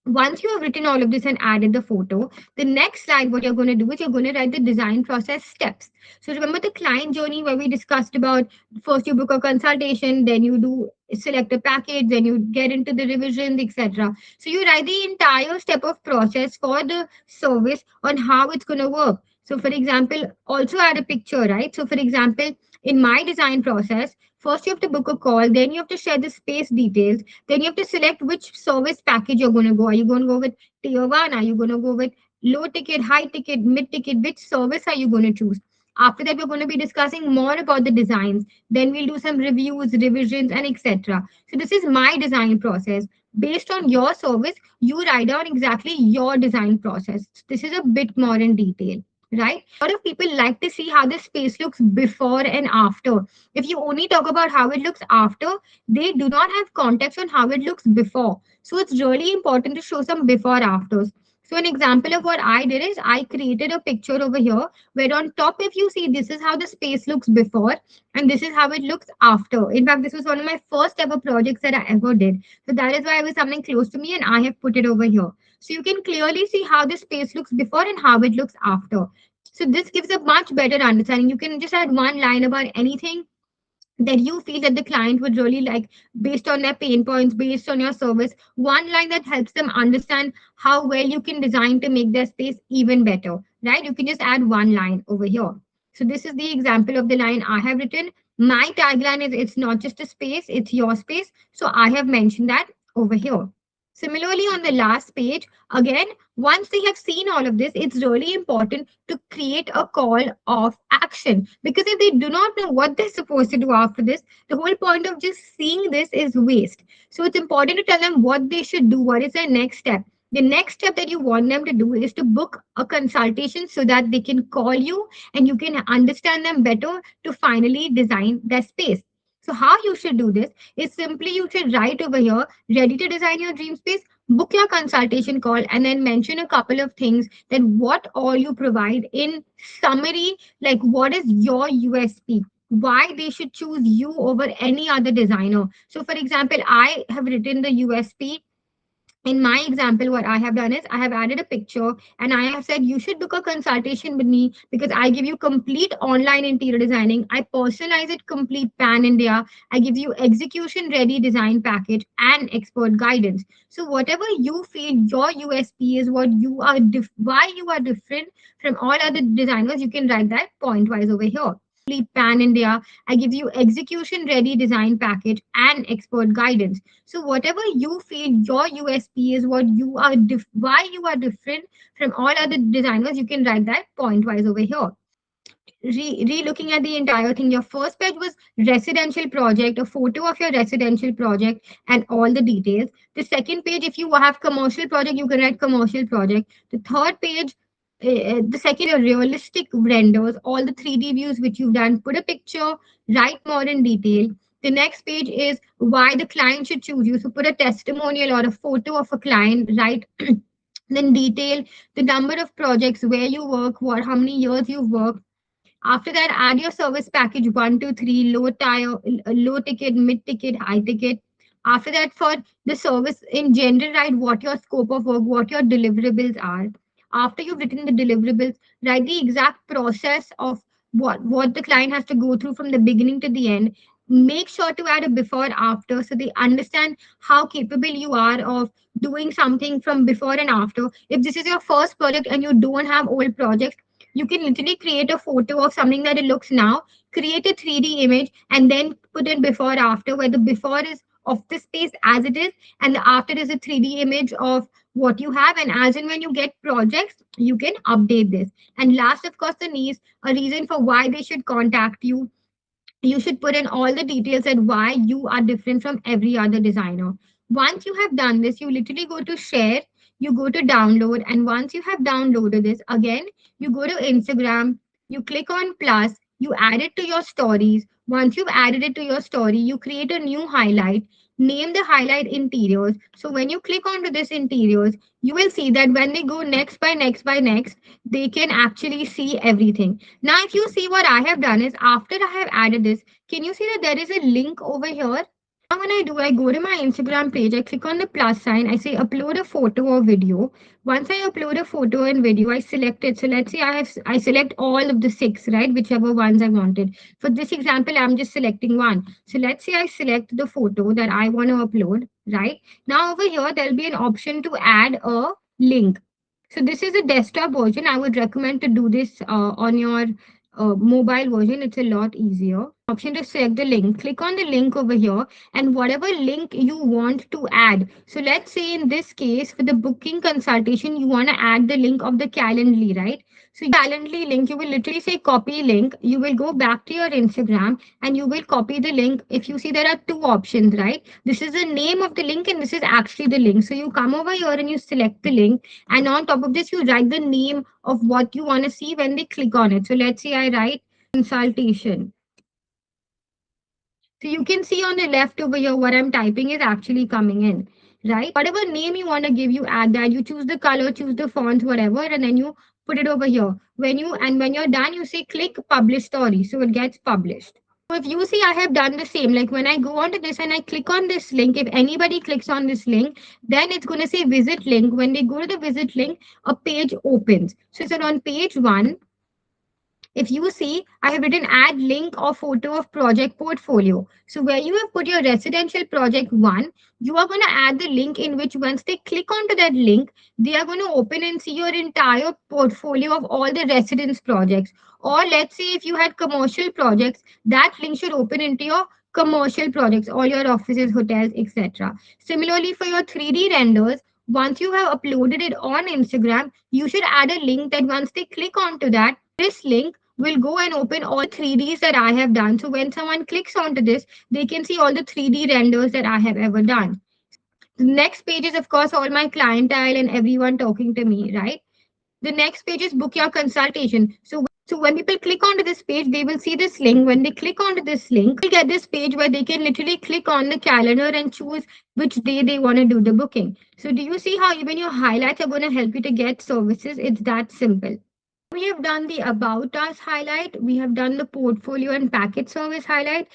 Once you have written all of this and added the photo, the next slide, what you're going to do is you're going to write the design process steps. So remember the client journey where we discussed about first you book a consultation, then you do select a package, then you get into the revisions, etc. So you write the entire step of process for the service on how it's going to work. So for example, also add a picture, right? So for example, in my design process, first you have to book a call, then you have to share the space details, then you have to select which service package you're going to go. Are you going to go with tier one? Are you going to go with low ticket, high ticket, mid ticket? Which service are you going to choose? After that, we're going to be discussing more about the designs. Then we'll do some reviews, revisions, and etc. So this is my design process. Based on your service, you write down exactly your design process. This is a bit more in detail, right? A lot of people like to see how the space looks before and after. If you only talk about how it looks after, they do not have context on how it looks before. So it's really important to show some before afters. So an example of what I did is I created a picture over here where on top, if you see, this is how the space looks before and this is how it looks after. In fact, this was one of my first ever projects that I ever did. So that is why it was something close to me and I have put it over here. So you can clearly see how the space looks before and how it looks after. So this gives a much better understanding. You can just add one line about anything that you feel that the client would really like based on their pain points, based on your service. One line that helps them understand how well you can design to make their space even better, right? You can just add one line over here. So this is the example of the line I have written. My tagline is it's not just a space, it's your space. So I have mentioned that over here. Similarly, on the last page, again, once they have seen all of this, it's really important to create a call of action. Because if they do not know what they're supposed to do after this, the whole point of just seeing this is waste. So it's important to tell them what they should do, what is their next step. The next step that you want them to do is to book a consultation so that they can call you and you can understand them better to finally design their space. So, how you should do this is simply you should write over here, ready to design your dream space, book your consultation call, and then mention a couple of things that what all you provide in summary, like what is your USP, why they should choose you over any other designer. So for example, I have written the USP. In my example, what I have done is I have added a picture and I have said you should book a consultation with me because I give you complete online interior designing. I personalize it complete pan India. I give you execution ready design package and expert guidance. So whatever you feel your USP is, what you are, why you are different from all other designers, you can write that point wise over here. Pan India. I give you execution ready design package and expert guidance. So whatever you feel your USP is, what you are, why you are different from all other designers, you can write that point wise over here. Re-looking at the entire thing, your first page was residential project, a photo of your residential project and all the details. The second page, if you have commercial project, you can write commercial project. The third page, the second your realistic renders, all the 3D views which you've done, put a picture, write more in detail. The next page is why the client should choose you. So put a testimonial or a photo of a client, write then detail the number of projects, where you work, what, how many years you've worked. After that, add your service package one, two, three, low tire, low ticket, mid ticket, high ticket. After that, for the service in general, write what your scope of work, what your deliverables are. After you've written the deliverables, write the exact process of what the client has to go through from the beginning to the end. Make sure to add a before after so they understand how capable you are of doing something from before and after. If this is your first project and you don't have old projects, you can literally create a photo of something that it looks now, create a 3D image, and then put in before after, where the before is of the space as it is, and the after is a 3D image of what you have. And as and when you get projects, you can update this. And last, of course, the needs, a reason for why they should contact you. You should put in all the details and why you are different from every other designer. Once you have done this, you literally go to share, you go to download, and once you have downloaded this, again, you go to Instagram, you click on plus, you add it to your stories. Once you've added it to your story, you create a new highlight, name the highlight interiors. So when you click onto this interiors, you will see that when they go next by next by next, they can actually see everything. Now, if you see what I have done is after I have added this, can you see that there is a link over here? Now, when I do, I go to my Instagram page, I click on the plus sign, I say upload a photo or video. Once I upload a photo and video, I select it. So let's say I select all of the six, right? Whichever ones I wanted. For this example, I'm just selecting one. So let's say I select the photo that I want to upload, right? Now over here, there'll be an option to add a link. So this is a desktop version. I would recommend to do this on your mobile version. It's a lot easier. Option to select the link. Click on the link over here and whatever link you want to add. So let's say in this case for the booking consultation, you want to add the link of the Calendly, right? So Calendly link, you will literally say copy link. You will go back to your Instagram and you will copy the link. If you see there are two options, right? This is the name of the link and this is actually the link. So you come over here and you select the link, and on top of this, you write the name of what you want to see when they click on it. So let's say I write consultation. So you can see on the left over here what I'm typing is actually coming in, right? Whatever name you want to give, you add that. You choose the color, choose the font, whatever, and then you put it over here. When you're done, you say click publish story. So it gets published. So if you see, I have done the same. Like when I go onto this and I click on this link, if anybody clicks on this link, then it's going to say visit link. When they go to the visit link, a page opens. So it's on page one. If you see, I have written add link or photo of project portfolio. So where you have put your residential project one, you are going to add the link in which once they click onto that link, they are going to open and see your entire portfolio of all the residence projects. Or let's say if you had commercial projects, that link should open into your commercial projects, all your offices, hotels, etc. Similarly, for your 3D renders, once you have uploaded it on Instagram, you should add a link that once they click onto that, this link will go and open all 3Ds that I have done. So when someone clicks onto this, they can see all the 3D renders that I have ever done. The next page is, of course, all my clientele and everyone talking to me, right? The next page is book your consultation. So when people click onto this page, they will see this link. When they click onto this link, they get this page where they can literally click on the calendar and choose which day they want to do the booking. So do you see how even your highlights are going to help you to get services? It's that simple. We have done the About Us highlight. We have done the portfolio and package service highlight.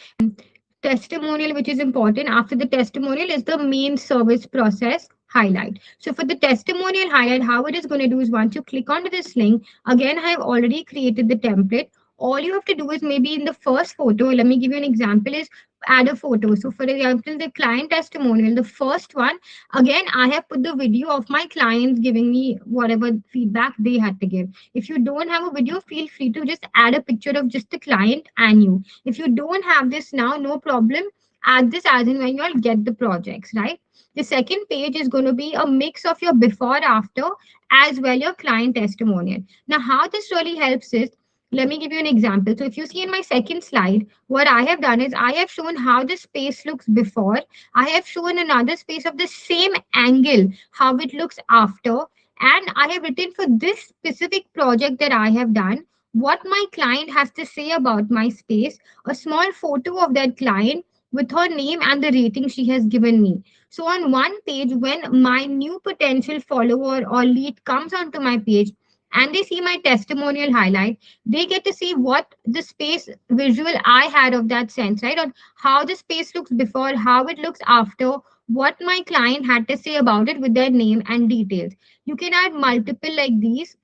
Testimonial, which is important. After the testimonial is the main service process highlight. So for the testimonial highlight, how it is going to do is once you click onto this link, again, I have already created the template. All you have to do is maybe in the first photo, let me give you an example, is add a photo. So for example, the client testimonial, the first one, again, I have put the video of my clients giving me whatever feedback they had to give. If you don't have a video, feel free to just add a picture of just the client and you. If you don't have this now, no problem. Add this as in when you all get the projects, right? The second page is going to be a mix of your before, after, as well your client testimonial. Now, how this really helps is, let me give you an example. So if you see in my second slide, what I have done is I have shown how the space looks before. I have shown another space of the same angle, how it looks after. And I have written for this specific project that I have done, what my client has to say about my space, a small photo of that client with her name and the rating she has given me. So on one page, when my new potential follower or lead comes onto my page and they see my testimonial highlight, they get to see what the space visual I had of that sense, right? On how the space looks before, how it looks after, what my client had to say about it with their name and details. You can add multiple like these.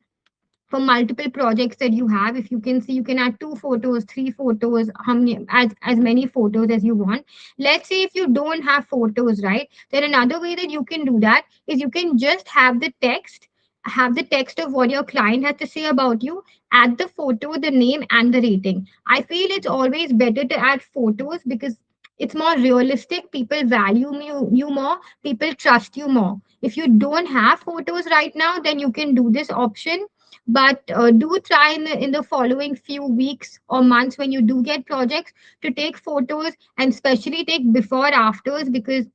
for multiple projects that you have. If you can see, you can add 2 photos, 3 photos, how many, as many photos as you want. Let's say if you don't have photos, right, then another way that you can do that is you can just have the text of what your client has to say about you, add the photo, the name, and the rating. I feel it's always better to add photos because it's more realistic. People value you more, people trust you more. If you don't have photos right now, then you can do this option, but do try in the following few weeks or months when you do get projects to take photos, and especially take before afters, because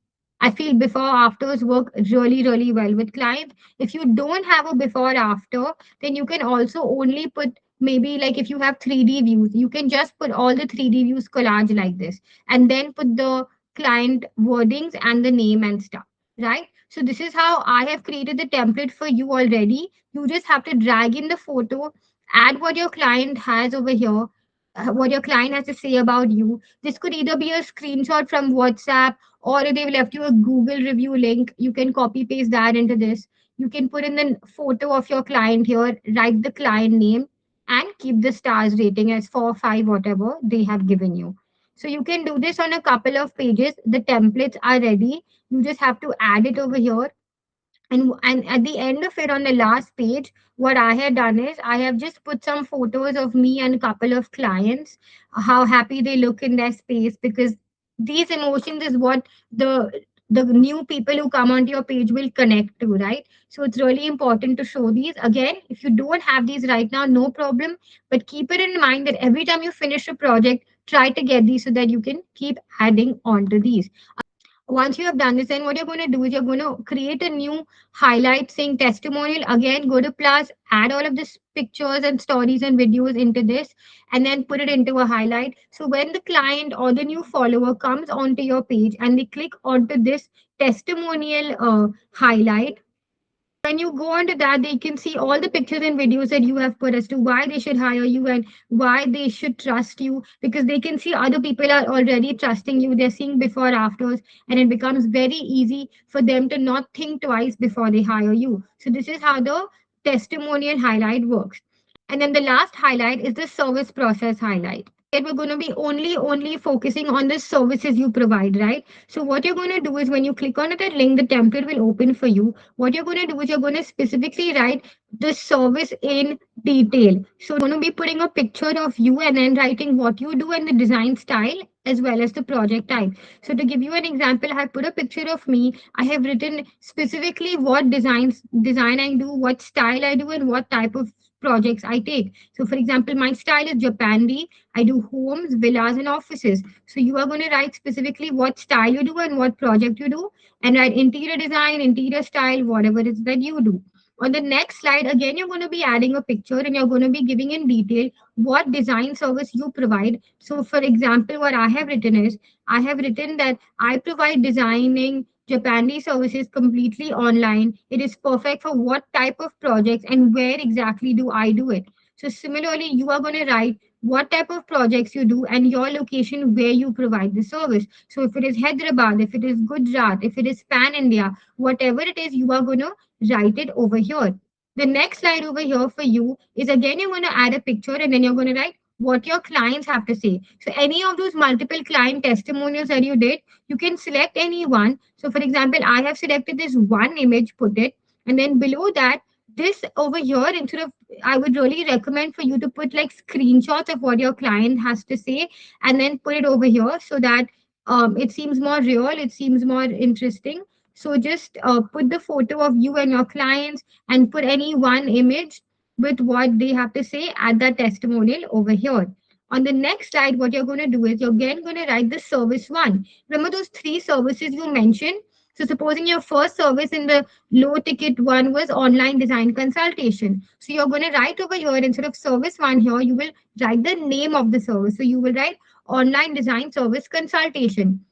I feel before afters work really really well with clients. If you don't have a before after, then you can also only put, maybe like if you have 3D views, you can just put all the 3D views collage like this, and then put the client wordings and the name and stuff, right? So this is how I have created the template for you already. You just have to drag in the photo, add what your client has over here, what your client has to say about you. This could either be a screenshot from WhatsApp, or if they've left you a Google review link, you can copy paste that into this. You can put in the photo of your client here, write the client name, and keep the stars rating as 4, 5, whatever they have given you. So you can do this on a couple of pages. The templates are ready. You just have to add it over here, and at the end of it, on the last page, what I had done is I have just put some photos of me and a couple of clients, how happy they look in their space, because these emotions is what the new people who come onto your page will connect to, right? So it's really important to show these. Again, if you don't have these right now, no problem, but keep it in mind that every time you finish a project, try to get these so that you can keep adding on to these. Once you have done this, then what you're going to do is you're going to create a new highlight saying testimonial. Again, go to plus, add all of this pictures and stories and videos into this, and then put it into a highlight. So when the client or the new follower comes onto your page and they click onto this testimonial highlight, when you go onto that, they can see all the pictures and videos that you have put as to why they should hire you and why they should trust you, because they can see other people are already trusting you. They're seeing before afters, and it becomes very easy for them to not think twice before they hire you. So this is how the testimonial highlight works. And then the last highlight is the service process highlight. Here we're going to be only focusing on the services you provide, right? So what you're going to do is when you click on that link, the template will open for you. What you're going to do is you're going to specifically write the service in detail. So you're going to be putting a picture of you and then writing what you do and the design style as well as the project type. So to give you an example, I have put a picture of me. I have written specifically what design I do, what style I do, and what type of projects I take. So for example, my style is Japandi. I do homes, villas, and offices. So you are going to write specifically what style you do and what project you do, and write interior design, interior style, whatever it is that you do. On the next slide, again, you're going to be adding a picture and you're going to be giving in detail what design service you provide. So, for example, what I have written is I have written that I provide designing Japandi services completely online. It is perfect for what type of projects and where exactly do I do it. So, similarly, you are going to write what type of projects you do and your location where you provide the service. So if it is Hyderabad, if it is Gujarat, if it is Pan India, whatever it is, you are going to write it over here. The next slide over here for you is again, you're going to add a picture and then you're going to write what your clients have to say. So any of those multiple client testimonials that you did, you can select any one. So for example, I have selected this one image, put it, and then below that, this over here, instead of, I would really recommend for you to put like screenshots of what your client has to say and then put it over here so that it seems more real, it seems more interesting. So just put the photo of you and your clients and put any one image with what they have to say at that testimonial over here. On the next slide, what you're going to do is you're again going to write the service one. Remember those 3 services you mentioned? So supposing your first service in the low ticket one was online design consultation. So you're going to write over here, instead of service one here, you will write the name of the service. So you will write online design service consultation.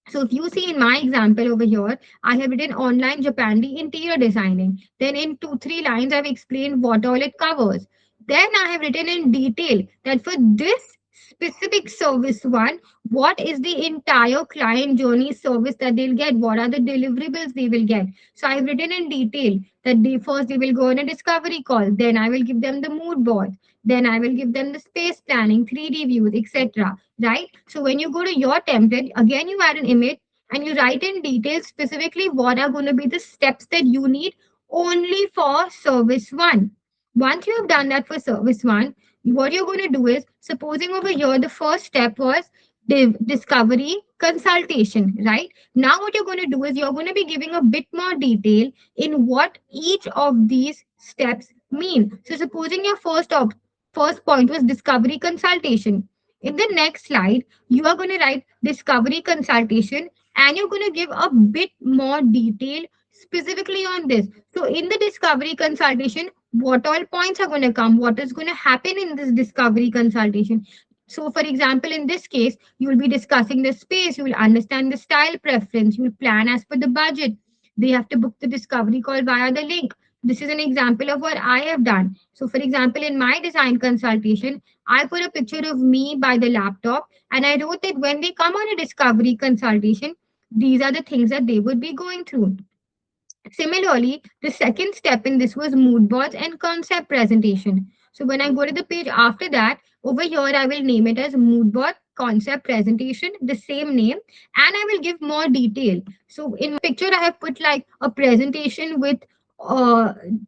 So if you see in my example over here, I have written online Japandi interior designing. Then in 2, 3 lines, I've explained what all it covers. Then I have written in detail that for this specific service one, what is the entire client journey service that they'll get? What are the deliverables they will get? So I've written in detail that they will go on a discovery call. Then I will give them the mood board. Then I will give them the space planning, 3D views, etc. Right? So when you go to your template, again you add an image and you write in detail specifically what are going to be the steps that you need only for service one. Once you have done that for service one, what you're going to do is, supposing over here the first step was discovery consultation, right? Now what you're going to do is you're going to be giving a bit more detail in what each of these steps mean. So supposing your first point was discovery consultation. In the next slide, you are going to write discovery consultation and you're going to give a bit more detail specifically on this. So in the discovery consultation, what all points are going to come, what is going to happen in this discovery consultation. So, for example, in this case, you will be discussing the space, you will understand the style preference, you will plan as per the budget. They have to book the discovery call via the link. This is an example of what I have done. So, for example, in my design consultation, I put a picture of me by the laptop and I wrote that when they come on a discovery consultation, these are the things that they would be going through. Similarly, the second step in this was mood boards and concept presentation. So when I go to the page after that, over here I will name it as mood board concept presentation, the same name, and I will give more detail. So in picture I have put like a presentation with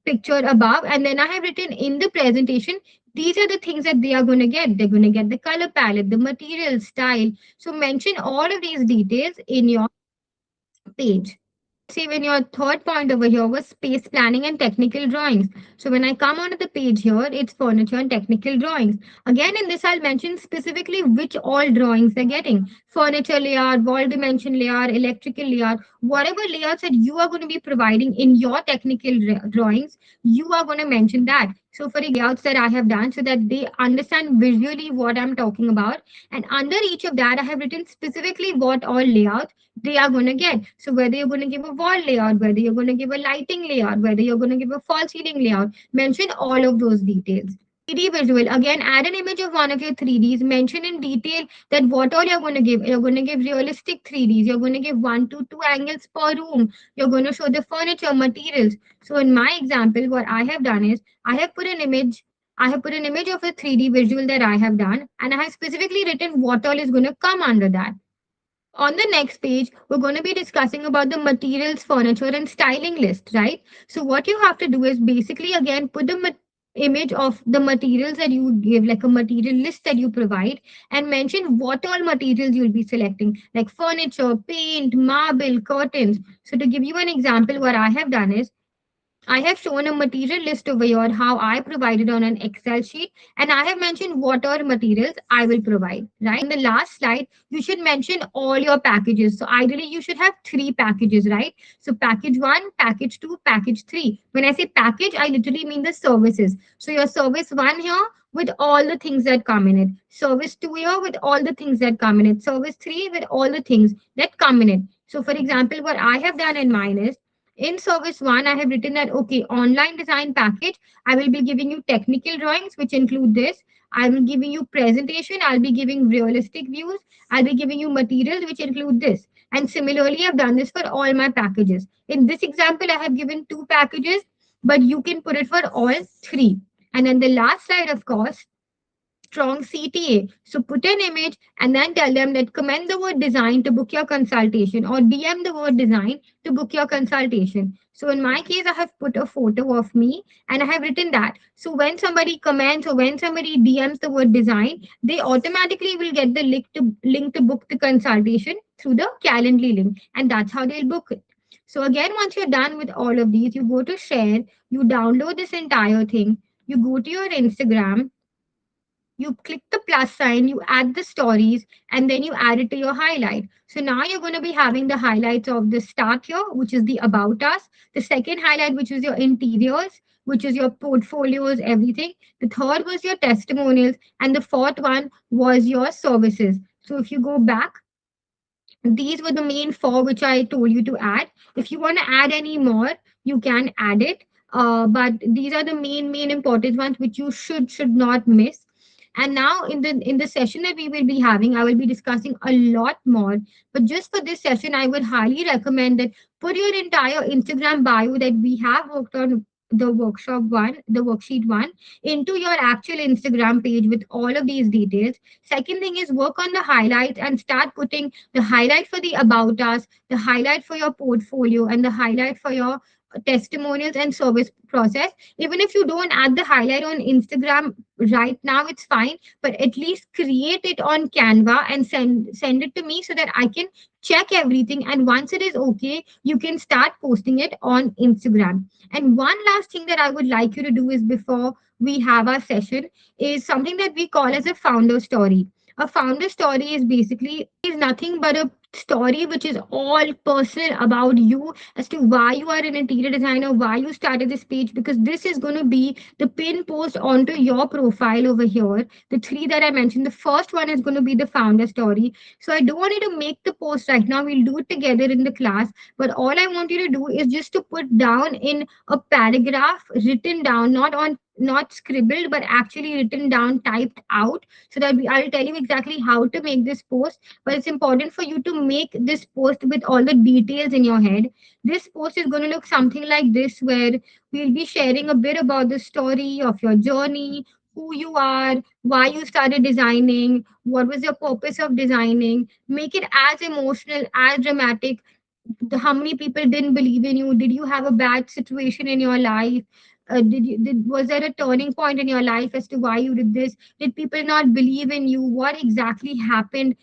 picture above, and then I have written in the presentation these are the things that they are going to get. They're going to get the color palette, the material, style. So mention all of these details in your page. See, when your third point over here was space planning and technical drawings. So when I come onto the page here, it's furniture and technical drawings. Again, in this, I'll mention specifically which all drawings they're getting. Furniture layout, wall dimension layout, electrical layout, whatever layouts that you are going to be providing in your technical drawings, you are going to mention that. So for layouts that I have done so that they understand visually what I'm talking about. And under each of that, I have written specifically what all layouts they are going to get. So whether you're going to give a wall layout, whether you're going to give a lighting layout, whether you're going to give a false ceiling layout, mention all of those details. 3D visual, again, add an image of one of your 3Ds, mention in detail that what all you're going to give. You're going to give realistic 3Ds, you're going to give 1 to 2 angles per room, you're going to show the furniture, materials. So in my example, what I have done is I have put an image. I have put an image of a 3D visual that I have done, and I have specifically written what all is going to come under that. On the next page, we're going to be discussing about the materials, furniture, and styling list, right? So what you have to do is basically again put the image of the materials that you give, like a material list that you provide, and mention what all materials you'll be selecting, like furniture, paint, marble, curtains. So to give you an example, what I have done is I have shown a material list over here, how I provided on an Excel sheet, and I have mentioned what are materials I will provide, right? In the last slide, you should mention all your packages. So ideally, you should have 3 packages, right? So package one, package two, package three. When I say package, I literally mean the services. So your service one here with all the things that come in it. Service two here with all the things that come in it. Service three with all the things that come in it. So for example, what I have done in mine is in service one, I have written that, okay, online design package, I will be giving you technical drawings, which include this. I will giving you presentation. I'll be giving realistic views. I'll be giving you materials, which include this. And similarly, I've done this for all my packages. In this example, I have given 2 packages, but you can put it for all 3. And then the last slide, of course, strong CTA. So put an image and then tell them that comment the word design to book your consultation or DM the word design to book your consultation. So in my case, I have put a photo of me and I have written that. So when somebody comments or when somebody DMs the word design, they automatically will get the link to book the consultation through the Calendly link. And that's how they'll book it. So again, once you're done with all of these, you go to share, you download this entire thing, you go to your Instagram, you click the plus sign, you add the stories, and then you add it to your highlight. So now you're going to be having the highlights of the start here, which is the about us, the second highlight, which is your interiors, which is your portfolios, everything. The third was your testimonials, and the fourth one was your services. So if you go back, these were the main 4 which I told you to add. If you want to add any more, you can add it. But these are the main important ones which you should not miss. And now in the session that we will be having, I will be discussing a lot more. But just for this session, I would highly recommend that put your entire Instagram bio that we have worked on the workshop one, the worksheet one, into your actual Instagram page with all of these details. Second thing is work on the highlights and start putting the highlight for the about us, the highlight for your portfolio, and the highlight for your testimonials and service process. Even if you don't add the highlight on Instagram right now, it's fine, but at least create it on Canva and send it to me so that I can check everything, and once it is okay, you can start posting it on Instagram. And one last thing that I would like you to do is, before we have our session, is something that we call as a founder story. A founder story is basically is nothing but a story which is all personal about you, as to why you are an interior designer, why you started this page, because this is going to be the pin post onto your profile over here. The three that I mentioned, the first one is going to be the founder story. So I don't want you to make the post right now. We'll do it together in the class. But all I want you to do is just to put down in a paragraph, written down, not scribbled, but actually written down, typed out, so that I'll tell you exactly how to make this post. But it's important for you to make this post with all the details in your head. This post is going to look something like this, where we'll be sharing a bit about the story of your journey, who you are, why you started designing, what was your purpose of designing. Make it as emotional, as dramatic. How many people didn't believe in you? Did you have a bad situation in your life? Was there a turning point in your life as to why you did this? Did people not believe in you? What exactly happened?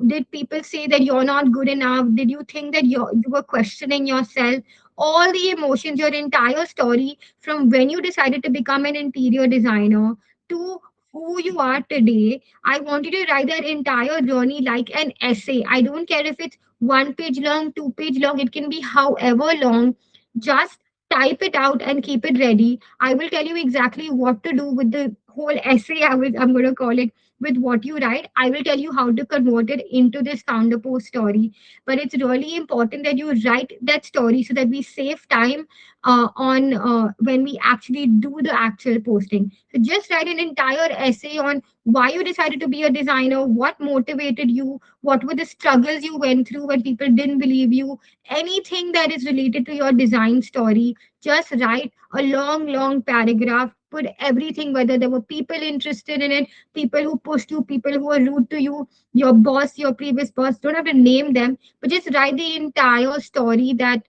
Did people say that you're not good enough? Did you think that you were questioning yourself? All the emotions, your entire story, from when you decided to become an interior designer to who you are today. I want you to write that entire journey like an essay. I don't care if it's 1 page long, 2 page long, it can be however long. Just type it out and keep it ready. I will tell you exactly what to do with the whole essay. I'm going to call it, with what you write. I will tell you how to convert it into this founder post story. But it's really important that you write that story so that we save time on when we actually do the actual posting. So just write an entire essay on why you decided to be a designer, what motivated you, what were the struggles you went through when people didn't believe you, anything that is related to your design story. Just write a long paragraph, put everything, whether there were people interested in it, people who pushed you, people who were rude to you, your boss, your previous boss. Don't have to name them, but just write the entire story that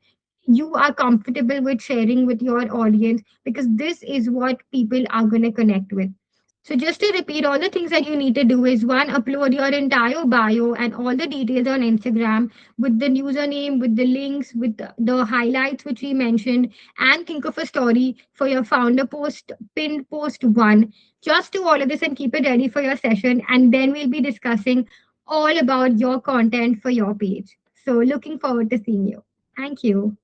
you are comfortable with sharing with your audience, because this is what people are going to connect with. So just to repeat, all the things that you need to do is, one, upload your entire bio and all the details on Instagram with the username, with the links, with the highlights which we mentioned, and think of a story for your founder post, pinned post one. Just do all of this and keep it ready for your session, and then we'll be discussing all about your content for your page. So looking forward to seeing you. Thank you.